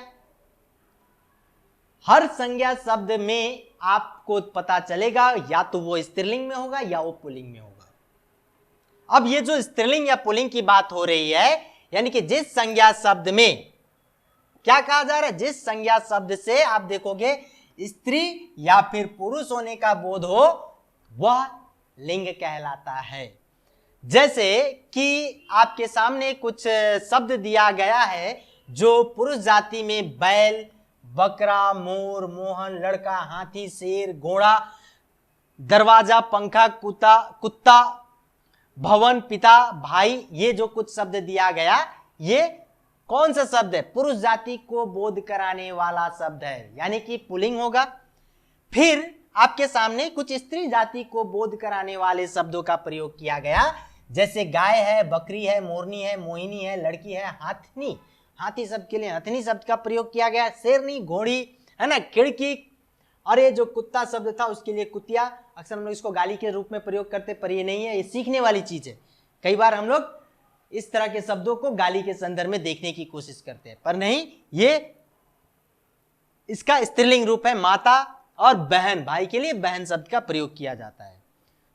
हर संज्ञा शब्द में आपको पता चलेगा या तो वो स्त्रीलिंग में होगा या वो पुल्लिंग में होगा। अब ये जो स्त्रीलिंग या पुल्लिंग की बात हो रही है, यानी कि जिस संज्ञा शब्द में क्या कहा जा रहा है, जिस संज्ञा शब्द से आप देखोगे स्त्री या फिर पुरुष होने का बोध हो, वह लिंग कहलाता है। जैसे कि आपके सामने कुछ शब्द दिया गया है जो पुरुष जाति में बैल, बकरा, मोर, मोहन, लड़का, हाथी, शेर, घोड़ा, दरवाजा, पंखा, कुत्ता, भवन, पिता, भाई, ये जो कुछ शब्द दिया गया, ये कौन सा शब्द है? पुरुष जाति को बोध कराने वाला शब्द है, यानी कि पुल्लिंग होगा। फिर आपके सामने कुछ स्त्री जाति को बोध कराने वाले शब्दों का प्रयोग किया गया, जैसे गाय है, बकरी है, मोरनी है, मोहिनी है, लड़की है, हाथनी, हाथी शब्द के लिए हथनी शब्द का प्रयोग किया गया, शेरनी, घोड़ी, है ना, खिड़की, और ये जो कुत्ता शब्द था उसके लिए कुतिया। अक्सर हम लोग इसको गाली के रूप में प्रयोग करते, पर ये नहीं है, ये सीखने वाली चीज है। कई बार हम लोग इस तरह के शब्दों को गाली के संदर्भ में देखने की कोशिश करते हैं, पर नहीं, ये इसका स्त्रीलिंग रूप है। माता और बहन, भाई के लिए बहन शब्द का प्रयोग किया जाता है।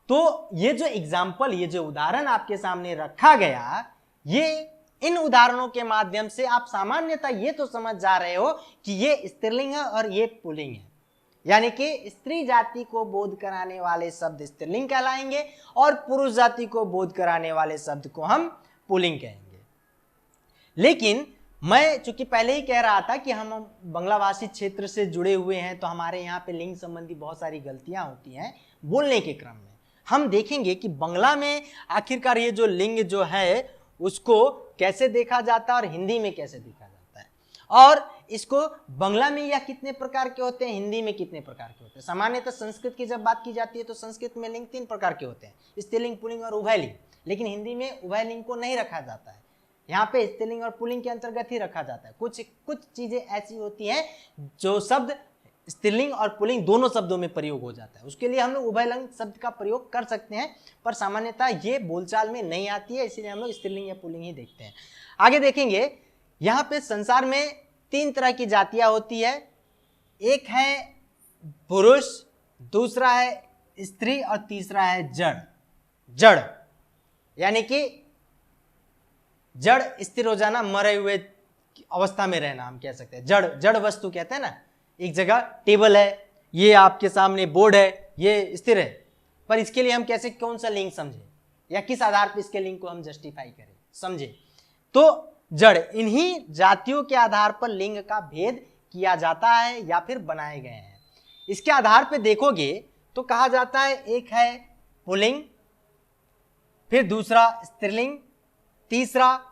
तो ये जो एग्जाम्पल, ये जो उदाहरण आपके सामने रखा गया, ये इन उदाहरणों के माध्यम से आप सामान्यतः ये तो समझ जा रहे हो कि ये स्त्रीलिंग है और ये पुल्लिंग है, यानी कि स्त्री जाति को बोध कराने वाले शब्द स्त्रीलिंग कहलाएंगे और पुरुष जाति को बोध कराने वाले शब्द को हम पुल्लिंग कहेंगे। लेकिन मैं चूंकि पहले ही कह रहा था कि हम बंगला भाषी क्षेत्र से जुड़े हुए हैं, तो हमारे यहाँ पे लिंग संबंधी बहुत सारी गलतियां होती हैं बोलने के क्रम में। हम देखेंगे कि बंगला में आखिरकार ये जो लिंग जो है उसको कैसे देखा जाता है और हिंदी में कैसे देखा जाता है, और इसको बंगला में या कितने प्रकार के होते हैं, हिंदी में कितने प्रकार के होते हैं। सामान्यतः संस्कृत की जब बात की जाती है तो संस्कृत में लिंग 3 प्रकार के होते हैं, स्त्रीलिंग, पुल्लिंग और उभयलिंग। लेकिन हिंदी में उभयलिंग को नहीं रखा जाता है, यहाँ पे स्त्रीलिंग और पुल्लिंग के अंतर्गत ही रखा जाता है। कुछ चीजें ऐसी होती हैं जो शब्द स्त्रीलिंग और पुल्लिंग दोनों शब्दों में प्रयोग हो जाता है, उसके लिए हम लोग उभयलिंग शब्द का प्रयोग कर सकते हैं, पर सामान्यतः ये बोलचाल में नहीं आती है, इसीलिए हम लोग स्त्रीलिंग या पुल्लिंग ही देखते हैं। आगे देखेंगे, यहाँ पे संसार में 3 तरह की जातियां होती है। एक है पुरुष, दूसरा है स्त्री और तीसरा है जड़। जड़ यानी कि जड़, स्थिर हो जाना, मरे हुए अवस्था में रहना, हम कह सकते हैं। जड़ वस्तु कहते हैं ना, एक जगह टेबल है, ये आपके सामने बोर्ड है, ये स्थिर है, पर इसके लिए हम कैसे, कौन सा लिंग समझे या किस आधार पर इसके लिंग को हम जस्टिफाई करें, समझे। तो जड़, इन्हीं जातियों के आधार पर लिंग का भेद किया जाता है या फिर बनाए गए हैं। इसके आधार पर देखोगे तो कहा जाता है, एक है पुल्लिंग, फिर दूसरा स्त्रीलिंग, तीसरा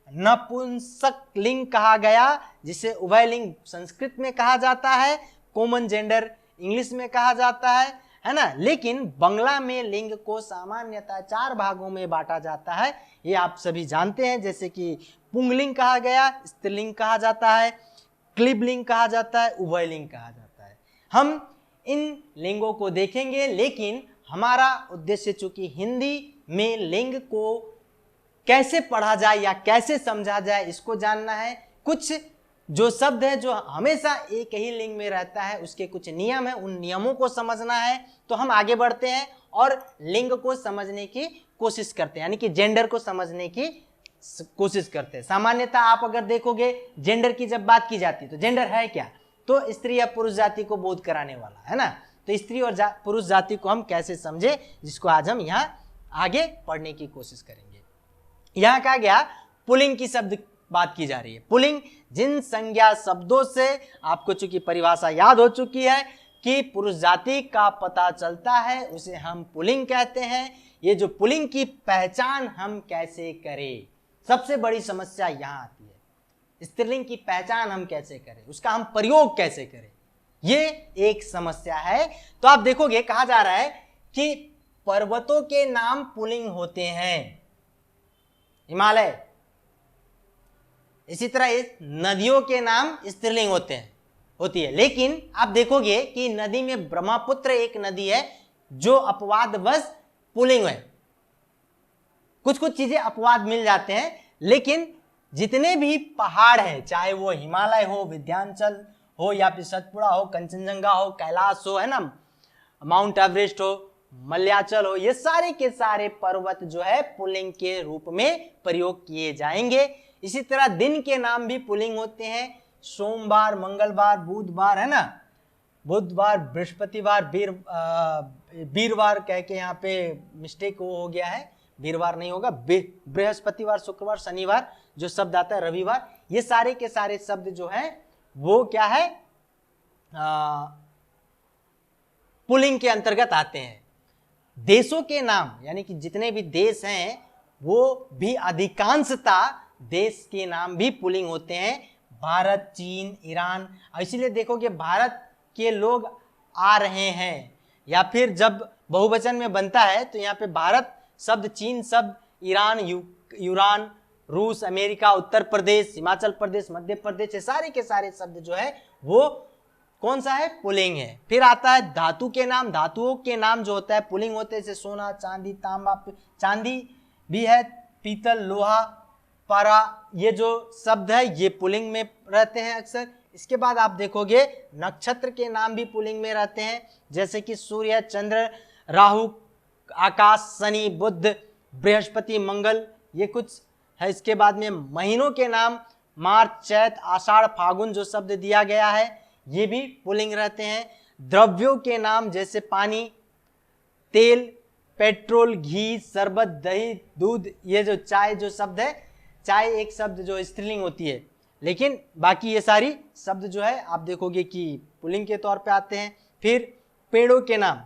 नपुंसक लिंग कहा गया, जिसे उभयलिंग संस्कृत में कहा जाता है, कॉमन जेंडर इंग्लिश में कहा जाता है है ना। लेकिन बंगला में लिंग को सामान्यतः 4 भागों में बांटा जाता है, ये आप सभी जानते हैं, जैसे कि पुंगलिंग कहा गया, स्त्रीलिंग कहा जाता है, क्लीबलिंग कहा जाता है, उभयलिंग कहा जाता है। हम इन लिंगों को देखेंगे, लेकिन हमारा उद्देश्य चूंकि हिंदी में लिंग को कैसे पढ़ा जाए या कैसे समझा जाए इसको जानना है। कुछ जो शब्द है जो हमेशा एक ही लिंग में रहता है उसके कुछ नियम है, उन नियमों को समझना है। तो हम आगे बढ़ते हैं और लिंग को समझने की कोशिश करते हैं, यानी कि जेंडर को समझने की कोशिश करते हैं। सामान्यतः आप अगर देखोगे जेंडर की जब बात की जाती है तो जेंडर है क्या, तो स्त्री या पुरुष जाति को बोध कराने वाला, है ना। तो स्त्री और पुरुष जाति को हम कैसे समझे, जिसको आज हम यहाँ आगे पढ़ने की कोशिश करेंगे। यहाँ कहा गया पुल्लिंग की शब्द बात की जा रही है। पुल्लिंग जिन संज्ञा शब्दों से आपको चूंकि परिभाषा याद हो चुकी है कि पुरुष जाति का पता चलता है उसे हम पुल्लिंग कहते हैं। ये जो पुल्लिंग की पहचान हम कैसे करें, सबसे बड़ी समस्या यहाँ आती है। स्त्रीलिंग की पहचान हम कैसे करें, उसका हम प्रयोग कैसे करें, ये एक समस्या है। तो आप देखोगे कहा जा रहा है कि पर्वतों के नाम पुल्लिंग होते हैं, हिमालय। इसी तरह इस नदियों के नाम स्त्रीलिंग होती है। लेकिन आप देखोगे कि नदी में ब्रह्मपुत्र एक नदी है जो अपवादवश पुल्लिंग है। कुछ कुछ चीजें अपवाद मिल जाते हैं, लेकिन जितने भी पहाड़ हैं, चाहे वो हिमालय हो, विंध्याचल हो, या फिर सतपुड़ा हो, कंचनजंगा हो, कैलाश हो, है ना, माउंट एवरेस्ट हो, मलयाचल हो, ये सारे के सारे पर्वत जो है पुल्लिंग के रूप में प्रयोग किए जाएंगे। इसी तरह दिन के नाम भी पुल्लिंग होते हैं, सोमवार, मंगलवार, बुधवार, है ना, बुधवार, बृहस्पतिवार, वीरवार कह के यहाँ पे मिस्टेक हो गया है, वीरवार नहीं होगा, बृहस्पतिवार, शुक्रवार, शनिवार जो शब्द आता है, रविवार, ये सारे के सारे शब्द जो है वो क्या है, पुल्लिंग के अंतर्गत आते हैं। देशों के नाम यानी कि जितने भी देश हैं वो भी अधिकांशता देश के नाम भी पुल्लिंग होते हैं, भारत, चीन, ईरान। इसीलिए देखोगे भारत के लोग आ रहे हैं, या फिर जब बहुवचन में बनता है तो यहाँ पे भारत शब्द, चीन शब्द, ईरान, यूरान, रूस, अमेरिका, उत्तर प्रदेश, हिमाचल प्रदेश, मध्य प्रदेश, ये सारे के सारे शब्द जो है वो कौन सा है, पुल्लिंग है। फिर आता है धातु के नाम। धातुओं के नाम जो होता है पुल्लिंग होते हैं, जैसे सोना, चांदी, तांबा, चांदी भी है, पीतल, लोहा, पारा, ये जो शब्द है ये पुल्लिंग में रहते हैं अक्सर। इसके बाद आप देखोगे नक्षत्र के नाम भी पुल्लिंग में रहते हैं, जैसे कि सूर्य, चंद्र, राहु, आकाश, शनि, बुध, बृहस्पति, मंगल, ये कुछ है। इसके बाद में महीनों के नाम मार्च, चैत, आषाढ़, फागुन जो शब्द दिया गया है ये भी पुल्लिंग रहते हैं। द्रव्यों के नाम जैसे पानी, तेल, पेट्रोल, घी, शरबत, दही, दूध, ये जो चाय जो शब्द है, चाय एक शब्द जो स्त्रीलिंग होती है, लेकिन बाकी ये सारी शब्द जो है आप देखोगे कि पुल्लिंग के तौर पे आते हैं। फिर पेड़ों के नाम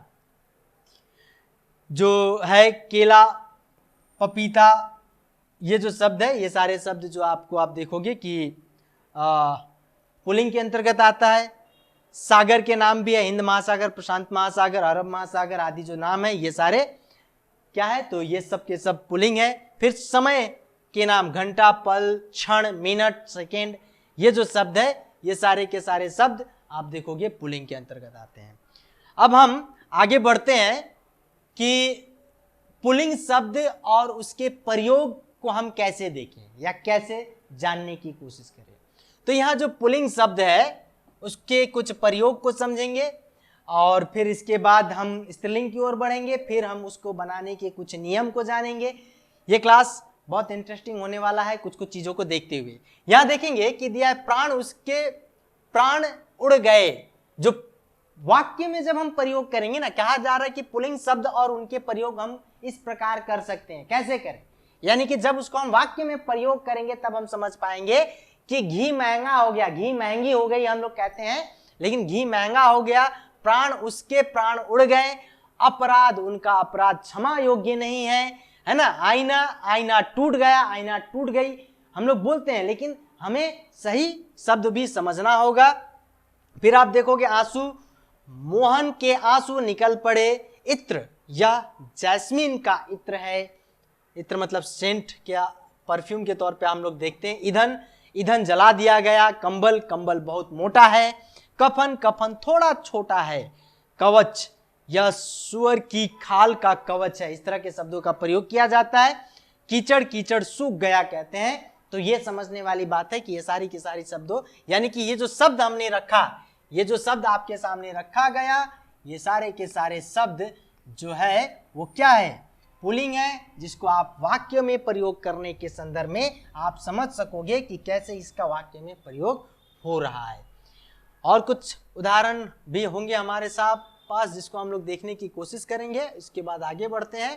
जो है केला, पपीता, ये जो शब्द है ये सारे शब्द जो आपको आप देखोगे कि पुल्लिंग के अंतर्गत आता है। सागर के नाम भी है, हिंद महासागर, प्रशांत महासागर, अरब महासागर आदि जो नाम है ये सारे क्या है, तो ये सब के सब पुल्लिंग है। फिर समय के नाम घंटा, पल, क्षण, मिनट, सेकेंड, ये जो शब्द है ये सारे के सारे शब्द आप देखोगे पुल्लिंग के अंतर्गत आते हैं। अब हम आगे बढ़ते हैं कि पुल्लिंग शब्द और उसके प्रयोग को हम कैसे देखें या कैसे जानने की कोशिश करें। तो यहाँ जो पुल्लिंग शब्द है उसके कुछ प्रयोग को समझेंगे और फिर इसके बाद हम स्त्रीलिंग की ओर बढ़ेंगे, फिर हम उसको बनाने के कुछ नियम को जानेंगे। ये क्लास बहुत इंटरेस्टिंग होने वाला है कुछ कुछ चीज़ों को देखते हुए। यहाँ देखेंगे कि दिया है प्राण, उसके प्राण उड़ गए। जो वाक्य में जब हम प्रयोग करेंगे ना, कहा जा रहा है कि पुल्लिंग शब्द और उनके प्रयोग हम इस प्रकार कर सकते हैं। कैसे करें, यानी कि जब उसको हम वाक्य में प्रयोग करेंगे तब हम समझ पाएंगे कि घी महंगा हो गया, घी महंगी हो गई हम लोग कहते हैं, लेकिन घी महंगा हो गया, प्राण, उसके प्राण उड़ गए, अपराध, उनका अपराध क्षमा योग्य नहीं है ना, आईना, आईना टूट गया, आईना टूट गई, हम लोग बोलते हैं, लेकिन हमें सही शब्द भी समझना होगा। फिर आप देखोगे आंसू मोहन के आंसू निकल पड़े, इत्र यह जैस्मीन का इत्र है। इत्र मतलब सेंट, क्या परफ्यूम के तौर पे हम लोग देखते हैं। ईंधन, ईंधन जला दिया गया। कंबल, कंबल बहुत मोटा है। कफन, कफन थोड़ा छोटा है। कवच, यह सुअर की खाल का कवच है। इस तरह के शब्दों का प्रयोग किया जाता है। कीचड़, कीचड़ सूख गया कहते हैं। तो ये समझने वाली बात है कि ये सारी की सारी शब्दों, यानी कि ये जो शब्द हमने रखा, ये जो शब्द आपके सामने रखा गया, ये सारे के सारे शब्द जो है वो क्या है, पुल्लिंग है, जिसको आप वाक्य में प्रयोग करने के संदर्भ में आप समझ सकोगे कि कैसे इसका वाक्य में प्रयोग हो रहा है। और कुछ उदाहरण भी होंगे हमारे साथ पास, जिसको हम लोग देखने की कोशिश करेंगे। इसके बाद आगे बढ़ते हैं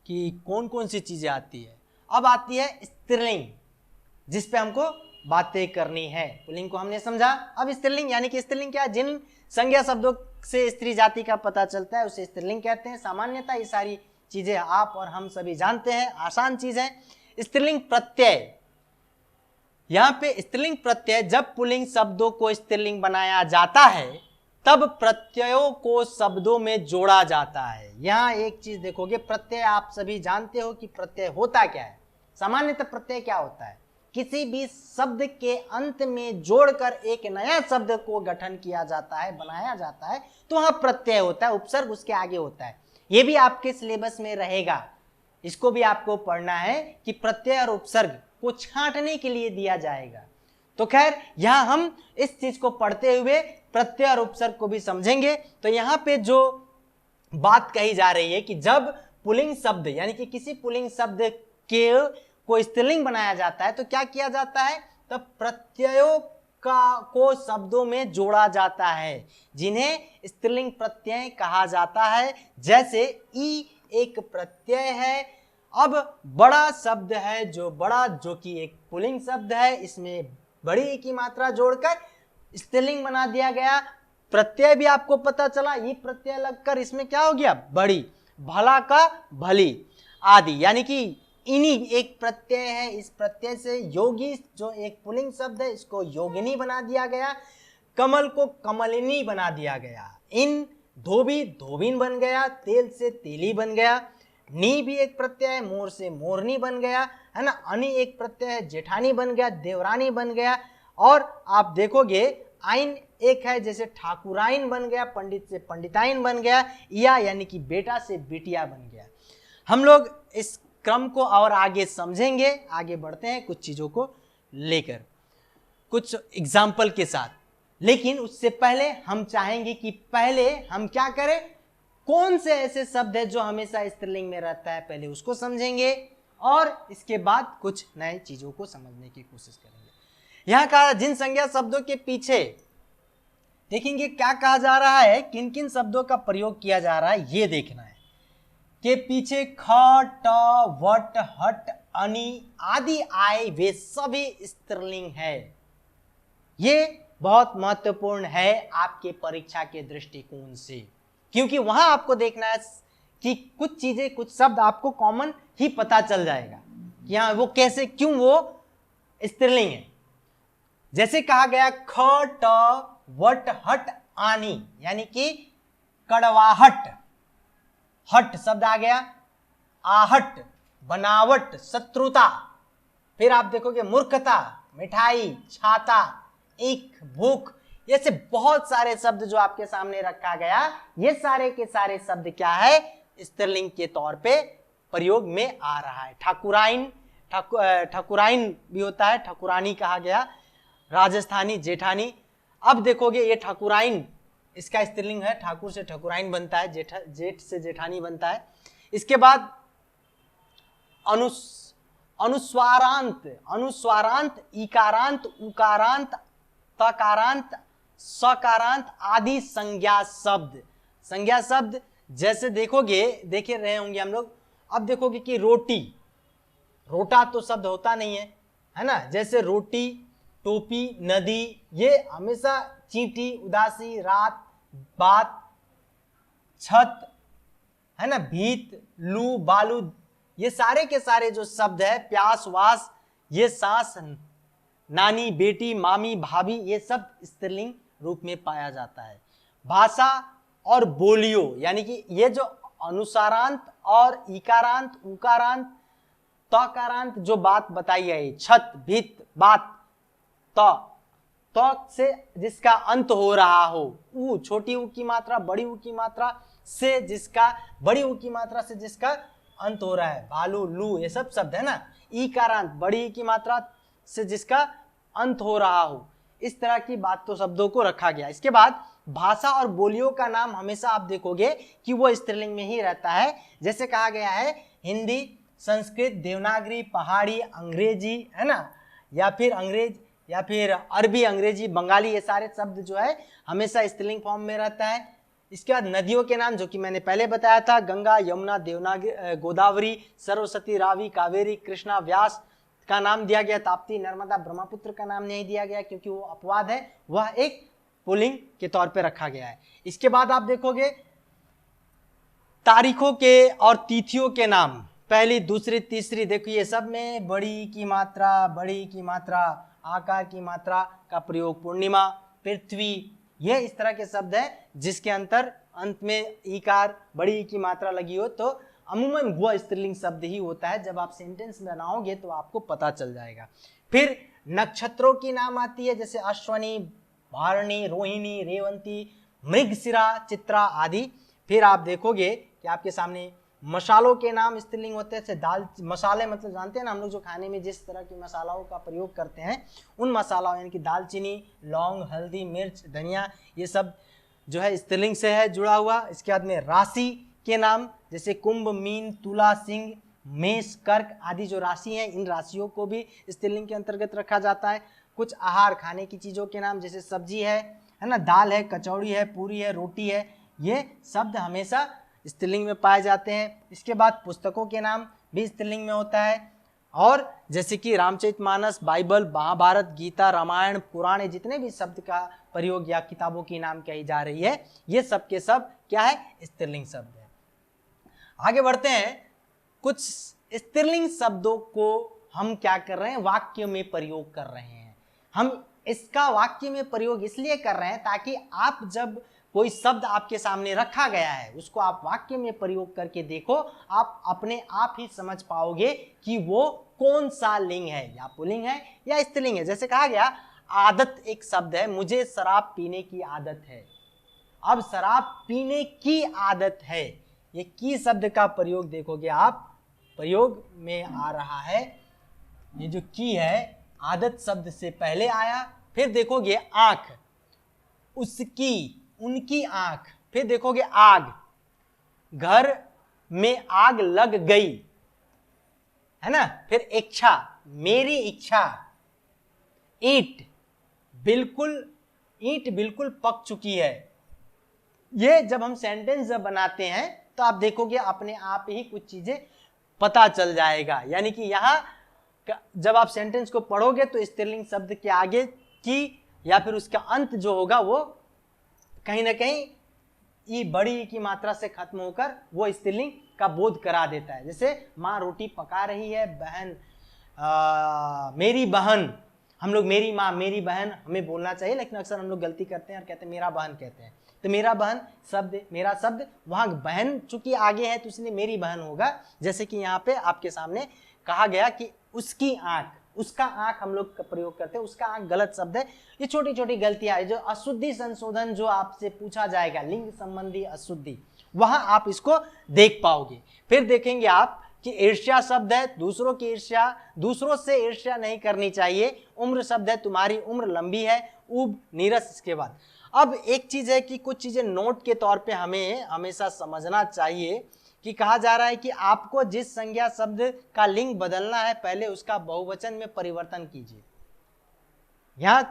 कि कौन कौन सी चीजें आती है। अब आती है स्त्रीलिंग, जिस पे हमको बातें करनी है। पुल्लिंग को हमने समझा। अब स्त्रीलिंग, यानी कि स्त्रीलिंग क्या है, जिन संज्ञा शब्दों से स्त्री जाति का पता चलता है उसे स्त्रीलिंग कहते हैं। सामान्यतः ये सारी चीजें आप और हम सभी जानते हैं, आसान चीज है। स्त्रीलिंग प्रत्यय, यहां पे स्त्रीलिंग प्रत्यय, जब पुल्लिंग शब्दों को स्त्रीलिंग बनाया जाता है तब प्रत्ययों को शब्दों में जोड़ा जाता है। यहां एक चीज देखोगे, प्रत्यय आप सभी जानते हो कि प्रत्यय होता क्या है। सामान्यतः प्रत्यय क्या होता है, किसी भी शब्द के अंत में जोड़कर एक नया शब्द को गठन किया जाता है, बनाया जाता है, तो वहां प्रत्यय होता है। उपसर्ग उसके आगे होता है। यह भी आपके सिलेबस में रहेगा, इसको भी आपको पढ़ना है कि प्रत्यय और उपसर्ग को छांटने के लिए दिया जाएगा। तो खैर यहां हम इस चीज को पढ़ते हुए प्रत्यय और उपसर्ग को भी समझेंगे। तो यहां पे जो बात कही जा रही है कि जब पुल्लिंग शब्द, यानी कि किसी पुल्लिंग शब्द के को स्त्रीलिंग बनाया जाता है तो क्या किया जाता है, तब प्रत्ययों को शब्दों में जोड़ा जाता है, जिन्हें स्त्रीलिंग प्रत्यय कहा जाता है। जैसे ई एक प्रत्यय है। अब बड़ा शब्द है, जो बड़ा, जो कि एक पुल्लिंग शब्द है, इसमें बड़ी की मात्रा जोड़कर स्त्रीलिंग बना दिया गया। प्रत्यय भी आपको पता चला, ये प्रत्यय लगकर इसमें क्या हो गया, बड़ी। भला का भली आदि, यानी कि इनी एक प्रत्यय है। इस प्रत्यय से योगी, जो एक पुल्लिंग शब्द है, इसको योगिनी बना दिया गया। कमल को कमलिनी बना दिया गया। इन धोबी धोबिन बन गया। तेल से तेली बन गया। नी भी एक प्रत्यय है, मोर से मोरनी बन गया, है ना। अनि एक प्रत्यय है, जेठानी बन गया, देवरानी बन गया। और आप देखोगे आइन एक है, जैसे ठाकुराइन बन गया, पंडित से पंडिताइन बन गया, या यानी कि बेटा से बेटिया बन गया। हम लोग इस क्रम को और आगे समझेंगे। आगे बढ़ते हैं कुछ चीजों को लेकर, कुछ एग्जाम्पल के साथ। लेकिन उससे पहले हम चाहेंगे कि पहले हम क्या करें, कौन से ऐसे शब्द है जो हमेशा स्त्रीलिंग में रहता है, पहले उसको समझेंगे और इसके बाद कुछ नए चीजों को समझने की कोशिश करेंगे। यहां कहा जिन संज्ञा शब्दों के पीछे देखेंगे क्या कहा जा रहा है, किन किन शब्दों का प्रयोग किया जा रहा है, ये देखना है। के पीछे ख, ट, वट, हट, अनि आदि आए, वे सभी स्त्रीलिंग है। ये बहुत महत्वपूर्ण है आपके परीक्षा के दृष्टिकोण से, क्योंकि वहां आपको देखना है कि कुछ चीजें, कुछ शब्द आपको कॉमन ही पता चल जाएगा कि हाँ वो कैसे, क्यों वो स्त्रीलिंग है। जैसे कहा गया ख, ट, वट, हट, आनी, यानी कि कड़वाहट। हट शब्द आ गया, आहट, बनावट, शत्रुता। फिर आप देखोगे मूर्खता, मिठाई, छाता, एक, भूख। ऐसे बहुत सारे शब्द जो आपके सामने रखा गया, ये सारे के सारे शब्द क्या है, स्त्रीलिंग के तौर पे प्रयोग में आ रहा है। ठाकुराइन, ठाकुराइन भी होता है, ठाकुरानी कहा गया। राजस्थानी, जेठानी। अब देखोगे ये ठाकुराइन, इसका स्त्रीलिंग है, ठाकुर से ठाकुराइन बनता है, जेठ से जेठानी बनता है। इसके बाद अनुस्वारांत, अनुस्वारांत, इकारांत, उकारांत, तकारांत, सकारांत आदि संज्ञा शब्द। संज्ञा शब्द जैसे देखोगे, देखे रहे होंगे हम लोग। अब देखोगे कि रोटी, रोटा तो शब्द होता नहीं है ना। जैसे रोटी, टोपी, नदी, ये हमेशा चींटी, उदासी, रात, बात, छत, है ना, भीत, लू, बालू, ये सारे के सारे जो शब्द है, प्यास, वास, ये सांस, नानी, बेटी, मामी, भाभी, ये सब स्त्रीलिंग रूप में पाया जाता है। भाषा और बोलियों, यानी कि ये जो अनुसारांत और इकारांत, उकारांत, तकारांत जो बात बताई है, छत, भित, बात, तो से जिसका अंत हो रहा हो, ऊ, छोटी ऊ की मात्रा, बड़ी ऊ की मात्रा से जिसका, बड़ी ऊ की मात्रा से जिसका अंत हो रहा है, भालू, लू, ये सब शब्द है ना। ईकारांत, बड़ी ई की मात्रा से जिसका अंत हो रहा हो, इस तरह की बात तो शब्दों को रखा गया। इसके बाद भाषा और बोलियों का नाम हमेशा आप देखोगे कि वो स्त्रीलिंग में ही रहता है। जैसे कहा गया है हिंदी, संस्कृत, देवनागरी, पहाड़ी, अंग्रेजी, है ना, या फिर अंग्रेज, या फिर अरबी, अंग्रेजी, बंगाली, ये सारे शब्द जो है हमेशा स्त्रीलिंग फॉर्म में रहता है। इसके बाद नदियों के नाम जो कि मैंने पहले बताया था, गंगा, यमुना, देवनागरी, गोदावरी, सरस्वती, रावी, कावेरी, कृष्णा, व्यास का नाम दिया गया। ताप्ती, नर्मदा, ब्रह्मपुत्र का नाम नहीं दिया गया क्योंकि वो अपवाद है, वह एक पुल्लिंग के तौर पे रखा गया है। इसके बाद आप देखोगे तारीखों के और तिथियों के नाम, पहली, दूसरी, तीसरी, देखो ये सब में बड़ी की मात्रा, बड़ी की मात्रा, आकार की मात्रा का प्रयोग, पूर्णिमा, पृथ्वी, ये इस तरह के शब्द हैं जिसके अंत में ईकार, बड़ी की मात्रा लगी हो तो अमूमन वह स्त्रीलिंग शब्द ही होता है। जब आप सेंटेंस बनाओगे तो आपको पता चल जाएगा। फिर नक्षत्रों की नाम आती है, जैसे अश्वनी, भारणी, रोहिणी, रेवंती, मृगशिरा, चित्रा आदि। फिर आप देखोगे कि आपके सामने मसालों के नाम स्त्रीलिंग होते हैं, जैसे दाल, मसाले मतलब जानते हैं ना हम लोग, जो खाने में जिस तरह की मसालाओं का प्रयोग करते हैं, उन मसालाओं यानी कि दालचीनी, लौंग, हल्दी, मिर्च, धनिया, ये सब जो है स्त्रीलिंग से है जुड़ा हुआ। इसके बाद में राशि के नाम, जैसे कुंभ, मीन, तुला, सिंह, मेष, कर्क आदि जो राशि हैं, इन राशियों को भी स्त्रीलिंग के अंतर्गत रखा जाता है। कुछ आहार, खाने की चीज़ों के नाम, जैसे सब्जी है ना, दाल है, कचौड़ी है, पूरी है, रोटी है, ये शब्द हमेशा स्त्रीलिंग में पाए जाते हैं। इसके बाद पुस्तकों के नाम भी स्त्रीलिंग में होता है, और जैसे कि रामचरितमानस, बाइबल, महाभारत, गीता, रामायण, पुराण, जितने भी शब्द का प्रयोग या किताबों की नाम कही जा रही है, ये सब के सब क्या है, स्त्रीलिंग शब्द है। आगे बढ़ते हैं। कुछ स्त्रीलिंग शब्दों को हम क्या कर रहे हैं, वाक्य में प्रयोग कर रहे हैं। हम इसका वाक्य में प्रयोग इसलिए कर रहे हैं ताकि आप जब कोई शब्द आपके सामने रखा गया है उसको आप वाक्य में प्रयोग करके देखो, आप अपने आप ही समझ पाओगे कि वो कौन सा लिंग है, या पुल्लिंग है या स्त्रीलिंग है। जैसे कहा गया, आदत एक शब्द है, मुझे शराब पीने की आदत है। अब शराब पीने की आदत है, ये की शब्द का प्रयोग देखोगे आप, प्रयोग में आ रहा है, ये जो की है आदत शब्द से पहले आया। फिर देखोगे आंख, उसकी, उनकी आंख। फिर देखोगे आग, घर में आग लग गई, है ना। फिर इच्छा, मेरी इच्छा। ईंट, ईंट बिल्कुल पक चुकी है। ये जब हम सेंटेंस जब बनाते हैं तो आप देखोगे अपने आप ही कुछ चीजें पता चल जाएगा। यानी कि यहाँ जब आप सेंटेंस को पढ़ोगे तो स्त्रीलिंग शब्द के आगे की या फिर उसका अंत जो होगा वो कहीं ना कहीं ई, बड़ी की मात्रा से खत्म होकर वो स्त्रीलिंग का बोध करा देता है। जैसे माँ रोटी पका रही है, बहन, मेरी बहन, हम लोग मेरी माँ, मेरी बहन हमें बोलना चाहिए, लेकिन अक्सर हम लोग गलती करते हैं और कहते हैं मेरा बहन कहते हैं। तो मेरा बहन शब्द, मेरा शब्द, वहाँ बहन चूंकि आगे है तो इसलिए मेरी बहन होगा। जैसे कि यहाँ पे आपके सामने कहा गया कि उसकी आंख, उसका आंख हम लोग का प्रयोग करते हैं, उसका आंख गलत शब्द है। ये छोटी छोटी गलतियां है, जो अशुद्धि संशोधन जो आपसे पूछा जाएगा, लिंग संबंधी अशुद्धि, वहां आप इसको देख पाओगे। फिर देखेंगे आप कि ईर्ष्या शब्द है, दूसरों की ईर्ष्या, दूसरों से ईर्ष्या नहीं करनी चाहिए। उम्र शब्द है, तुम्हारी उम्र लंबी है। उब, नीरस। इसके बाद अब एक चीज है कि कुछ चीजें नोट के तौर पे हमें हमेशा समझना चाहिए कि कहा जा रहा है कि आपको जिस संज्ञा शब्द का लिंग बदलना है पहले उसका बहुवचन में परिवर्तन कीजिए। यहां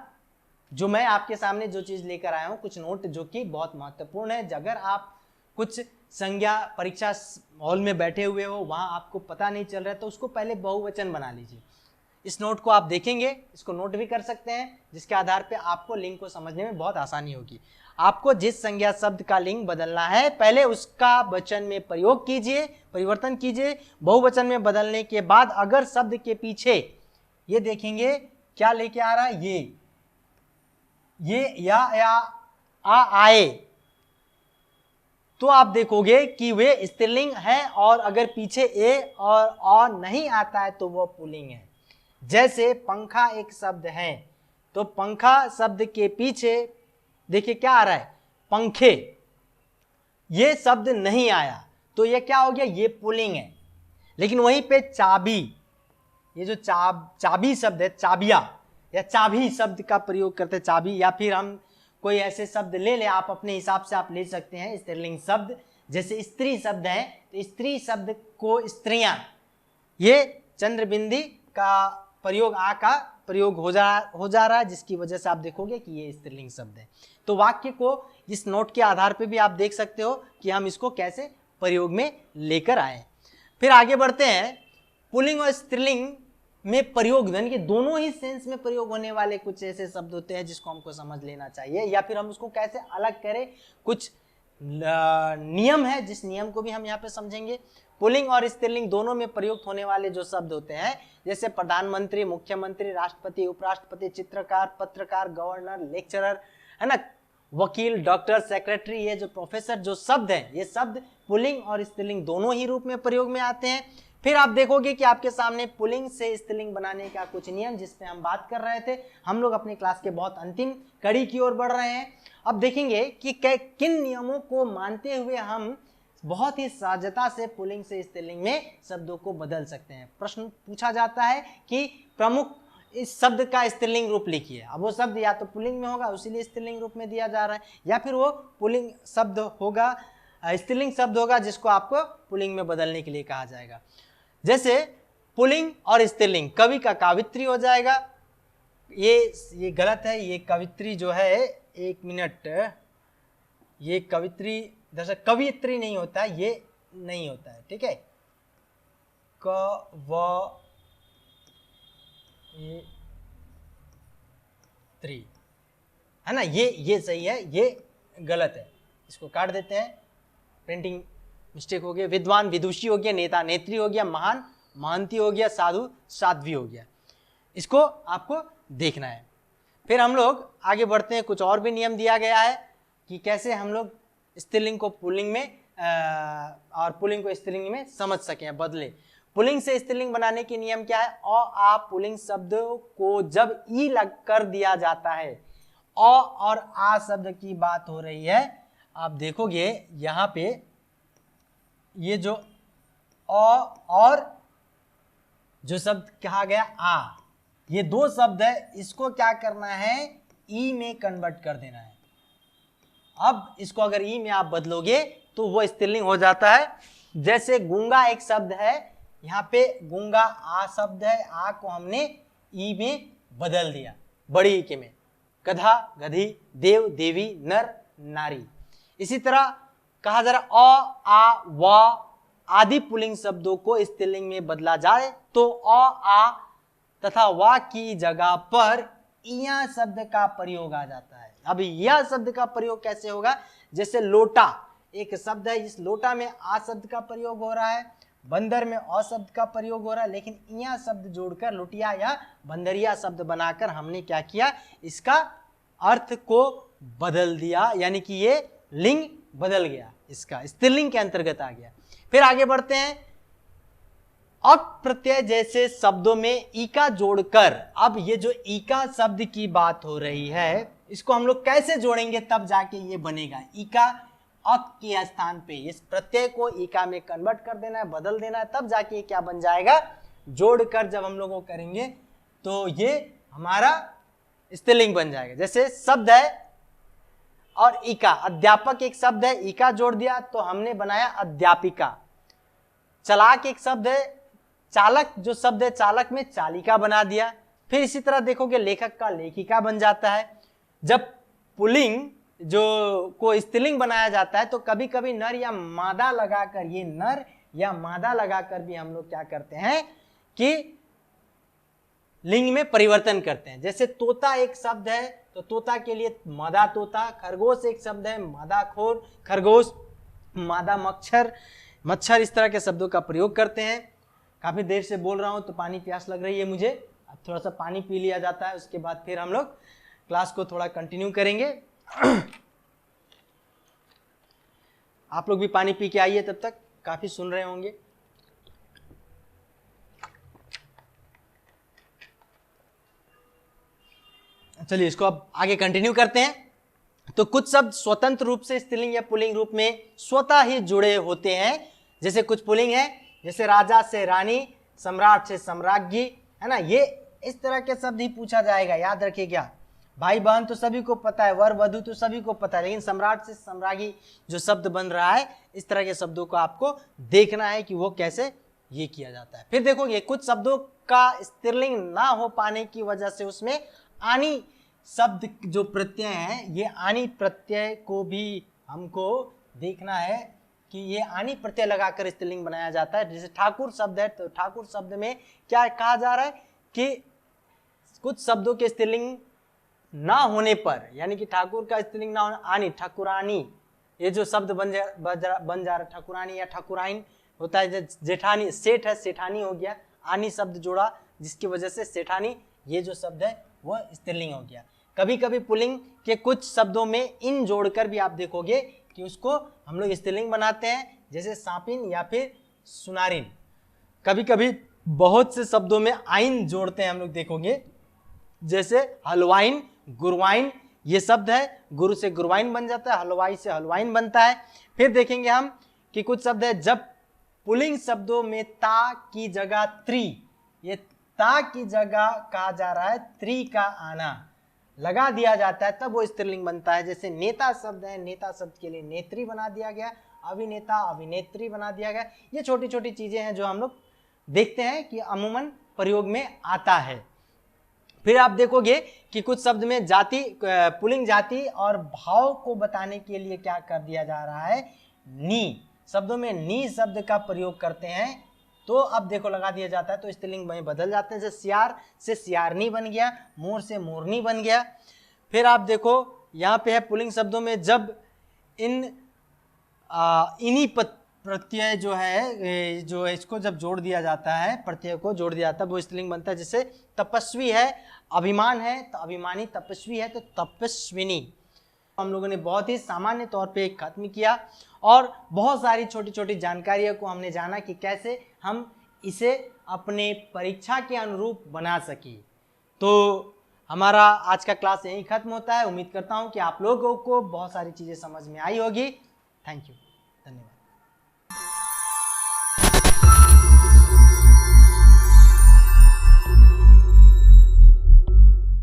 जो मैं आपके सामने जो चीज लेकर आया हूं, कुछ नोट जो कि बहुत महत्वपूर्ण है। अगर आप कुछ संज्ञा परीक्षा हॉल में बैठे हुए हो, वहां आपको पता नहीं चल रहा है, तो उसको पहले बहुवचन बना लीजिए। इस नोट को आप देखेंगे, इसको नोट भी कर सकते हैं, जिसके आधार पे आपको लिंग को समझने में बहुत आसानी होगी। आपको जिस संज्ञा शब्द का लिंग बदलना है पहले उसका वचन में प्रयोग कीजिए, परिवर्तन कीजिए। बहुवचन में बदलने के बाद अगर शब्द के पीछे ये देखेंगे क्या लेके आ रहा है, ये या आ आए, तो आप देखोगे कि वे स्त्रीलिंग है, और अगर पीछे ए और नहीं आता है तो वो पुल्लिंग है। जैसे पंखा एक शब्द है, तो पंखा शब्द के पीछे देखिए क्या आ रहा है, पंखे, ये शब्द नहीं आया तो ये क्या हो गया, ये पुल्लिंग है। लेकिन वहीं पे चाबी, ये जो चाबी शब्द है, चाबिया या चाबी शब्द का प्रयोग करते हैं, चाबी, या फिर हम कोई ऐसे शब्द ले ले, आप अपने हिसाब से आप ले सकते हैं स्त्रीलिंग शब्द। जैसे स्त्री शब्द है, तो स्त्री शब्द को स्त्रियां, ये चंद्रबिंदी का प्रयोग, आ का प्रयोग हो जा रहा है, जिसकी वजह से आप देखोगे कि ये स्त्रीलिंग शब्द है। तो वाक्य को इस नोट के आधार पे भी आप देख सकते हो कि हम इसको कैसे प्रयोग में लेकर आए। फिर आगे बढ़ते हैं, पुल्लिंग और स्त्रीलिंग में प्रयोग, यानी कि दोनों ही सेंस में प्रयोग होने वाले कुछ ऐसे शब्द होते हैं जिसको हमको समझ लेना चाहिए, या फिर हम उसको कैसे अलग करें, कुछ नियम है जिस नियम को भी हम यहाँ पे समझेंगे। पुल्लिंग और स्त्रीलिंग दोनों में प्रयुक्त होने वाले जो शब्द होते हैं, जैसे प्रधानमंत्री, मुख्यमंत्री, राष्ट्रपति, उपराष्ट्रपति, चित्रकार, पत्रकार, गवर्नर, लेक्चरर, है ना, वकील, डॉक्टर, सेक्रेटरी, ये जो प्रोफेसर, जो शब्द हैं, ये शब्द पुल्लिंग और स्त्रीलिंग दोनों ही रूप में प्रयोग में आते हैं। फिर आप देखोगे कि आपके सामने पुल्लिंग से स्त्रीलिंग बनाने का कुछ नियम, जिसपे हम बात कर रहे थे। हम लोग अपनी क्लास के बहुत अंतिम कड़ी की ओर बढ़ रहे हैं। अब देखेंगे कि किन नियमों को मानते हुए हम बहुत ही सहजता से पुल्लिंग से स्त्रीलिंग में शब्दों को बदल सकते हैं। प्रश्न पूछा जाता है कि प्रमुख इस शब्द का स्त्रीलिंग रूप लिखिए। अब वो शब्द या तो पुल्लिंग में होगा, उसीलिए स्त्रीलिंग रूप में दिया जा रहा है, या फिर वो पुल्लिंग शब्द होगा, स्त्रीलिंग शब्द होगा, जिसको आपको पुल्लिंग में बदलने के लिए कहा जाएगा। जैसे पुल्लिंग और स्त्रीलिंग, कवि का कावित्री हो जाएगा, ये गलत है, ये कवित्री जो है, एक मिनट, ये कवित्री दरअसल कवित्री नहीं होता है, ये नहीं होता है, ठीक है, कवित्री है ना, ये सही है, ये गलत है, इसको काट देते हैं, प्रिंटिंग मिस्टेक हो गया। विद्वान विदुषी हो गया, नेता नेत्री हो गया, महान महंती हो गया, साधु साध्वी हो गया, इसको आपको देखना है। फिर हम लोग आगे बढ़ते हैं, कुछ और भी नियम दिया गया है कि कैसे हम लोग स्त्रीलिंग को पुल्लिंग में और पुल्लिंग को स्त्रीलिंग में समझ सकें, बदले। पुल्लिंग से स्त्रीलिंग बनाने के नियम क्या है, आ पुल्लिंग शब्द को जब ई लग कर दिया जाता है, और आ शब्द की बात हो रही है, आप देखोगे यहाँ पे ये जो और जो शब्द कहा गया आ, ये दो शब्द है, इसको क्या करना है, ई में कन्वर्ट कर देना है। अब इसको अगर ई में आप बदलोगे तो वो स्त्रीलिंग हो जाता है। जैसे गूंगा एक शब्द है, यहाँ पे गूंगा आ शब्द है, आ को हमने ई में बदल दिया, बड़ी ई के में, गधा गधी, देव देवी, नर नारी। इसी तरह कहा जा रहा आ व आदि पुल्लिंग शब्दों को स्त्रीलिंग में बदला जाए तो आ तथा वा की जगह पर इया शब्द का प्रयोग आ जाता है। अब यह शब्द का प्रयोग कैसे होगा, जैसे लोटा एक शब्द है, इस लोटा में आ शब्द का प्रयोग हो रहा है, बंदर में अ शब्द का प्रयोग हो रहा है, लेकिन इया शब्द जोड़कर लोटिया या बंदरिया शब्द बनाकर हमने क्या किया, इसका अर्थ को बदल दिया, यानी कि ये लिंग बदल गया, इसका स्त्रीलिंग के अंतर्गत आ गया। फिर आगे बढ़ते हैं, अक प्रत्यय जैसे शब्दों में ईका जोड़कर, अब ये जो ईका शब्द की बात हो रही है, इसको हम लोग कैसे जोड़ेंगे तब जाके ये बनेगा। ईका अक के स्थान पे इस प्रत्यय को ईका में कन्वर्ट कर देना है, बदल देना है, तब जाके क्या बन जाएगा, जोड़कर जब हम लोगों को करेंगे तो ये हमारा स्त्रीलिंग बन जाएगा। जैसे शब्द है और ईका, अध्यापक एक शब्द है, ईका जोड़ दिया तो हमने बनाया अध्यापिका। चालाक एक शब्द है, चालक जो शब्द है, चालक में चालिका बना दिया। फिर इसी तरह देखोगे लेखक का लेखिका बन जाता है। जब पुल्लिंग जो को स्त्रीलिंग बनाया जाता है तो कभी कभी नर या मादा लगाकर, ये नर या मादा लगाकर भी हम लोग क्या करते हैं कि लिंग में परिवर्तन करते हैं। जैसे तोता एक शब्द है तो तोता के लिए मादा तोता, खरगोश एक शब्द है, मादा खोर खरगोश, मादा मच्छर मच्छर, इस तरह के शब्दों का प्रयोग करते हैं। काफी देर से बोल रहा हूं तो पानी प्यास लग रही है मुझे, अब थोड़ा सा पानी पी लिया जाता है, उसके बाद फिर हम लोग क्लास को थोड़ा कंटिन्यू करेंगे। आप लोग भी पानी पी के आइए, तब तक काफी सुन रहे होंगे। चलिए इसको अब आगे कंटिन्यू करते हैं। तो कुछ शब्द स्वतंत्र रूप से स्त्रीलिंग या पुल्लिंग रूप में स्वतः ही जुड़े होते हैं। जैसे कुछ पुल्लिंग है, जैसे राजा से रानी, सम्राट से सम्राज्ञी, है ना। ये इस तरह के शब्द ही पूछा जाएगा, याद रखिएगा। भाई बहन तो सभी को पता है, वर वधु तो सभी को पता है, लेकिन सम्राट से सम्राज्ञी जो शब्द बन रहा है, इस तरह के शब्दों को आपको देखना है कि वो कैसे ये किया जाता है। फिर देखोगे कुछ शब्दों का स्त्रीलिंग ना हो पाने की वजह से उसमें आनी शब्द जो प्रत्यय है, ये आनी प्रत्यय को भी हमको देखना है कि ये आनी प्रत्यय लगाकर स्त्रीलिंग बनाया जाता है। जैसे ठाकुर शब्द है, तो ठाकुर शब्द में क्या कहा जा रहा है कि कुछ शब्दों के स्त्रीलिंग ना होने पर, यानी कि ठाकुर का स्त्रीलिंग ना होना, आनी, ठाकुरानी, ये जो शब्द बन जा रहा है, ठाकुरानी या ठाकुराइन होता है। जेठानी, सेठ है, सेठानी हो गया, आनी शब्द जोड़ा जिसकी वजह से सेठानी ये जो शब्द है वो स्त्रीलिंग हो गया। कभी कभी पुल्लिंग के कुछ शब्दों में इन जोड़कर भी आप देखोगे कि उसको हम लोग स्त्रीलिंग बनाते हैं, जैसे सांपिन या फिर सुनारिन। कभी कभी बहुत से शब्दों में आइन जोड़ते हैं हम लोग, देखोगे जैसे हलवाइन, गुरवाइन, ये शब्द है, गुरु से गुरवाइन बन जाता है, हलवाई से हलवाइन बनता है। फिर देखेंगे हम कि कुछ शब्द है जब पुल्लिंग शब्दों में ता की जगह त्रि, ये ता की जगह कहा जा रहा है त्रि का आना लगा दिया जाता है, तब वो स्त्रीलिंग बनता है। जैसे नेता शब्द है, नेता शब्द के लिए नेत्री बना दिया गया, अभिनेता अभिनेत्री बना दिया गया। ये छोटी छोटी चीजें हैं जो हम लोग देखते हैं कि अमूमन प्रयोग में आता है। फिर आप देखोगे कि कुछ शब्द में जाति, पुल्लिंग जाति और भाव को बताने के लिए क्या कर दिया जा रहा है, नी, शब्दों में नी शब्द का प्रयोग करते हैं, तो अब देखो लगा दिया जाता है, तो स्त्रीलिंग में बदल जाते हैं। जैसे सियार से सियारनी बन गया, मोर से मोरनी बन गया। फिर आप देखो यहाँ पे है पुल्लिंग शब्दों में जब इन्हीं प्रत्यय जो है, जो इसको जब जोड़ दिया जाता है, प्रत्यय को जोड़ दिया जाता है, वो स्त्रीलिंग बनता है। जैसे तपस्वी है, अभिमान है, तो अभिमानी, तपस्वी है तो तपस्विनी। हम लोगों ने बहुत ही सामान्य तौर पे खत्म किया और बहुत सारी छोटी छोटी जानकारियों को हमने जाना कि कैसे हम इसे अपने परीक्षा के अनुरूप बना सके। तो हमारा आज का क्लास यहीं खत्म होता है। उम्मीद करता हूँ कि आप लोगों को बहुत सारी चीज़ें समझ में आई होगी। थैंक यू, धन्यवाद।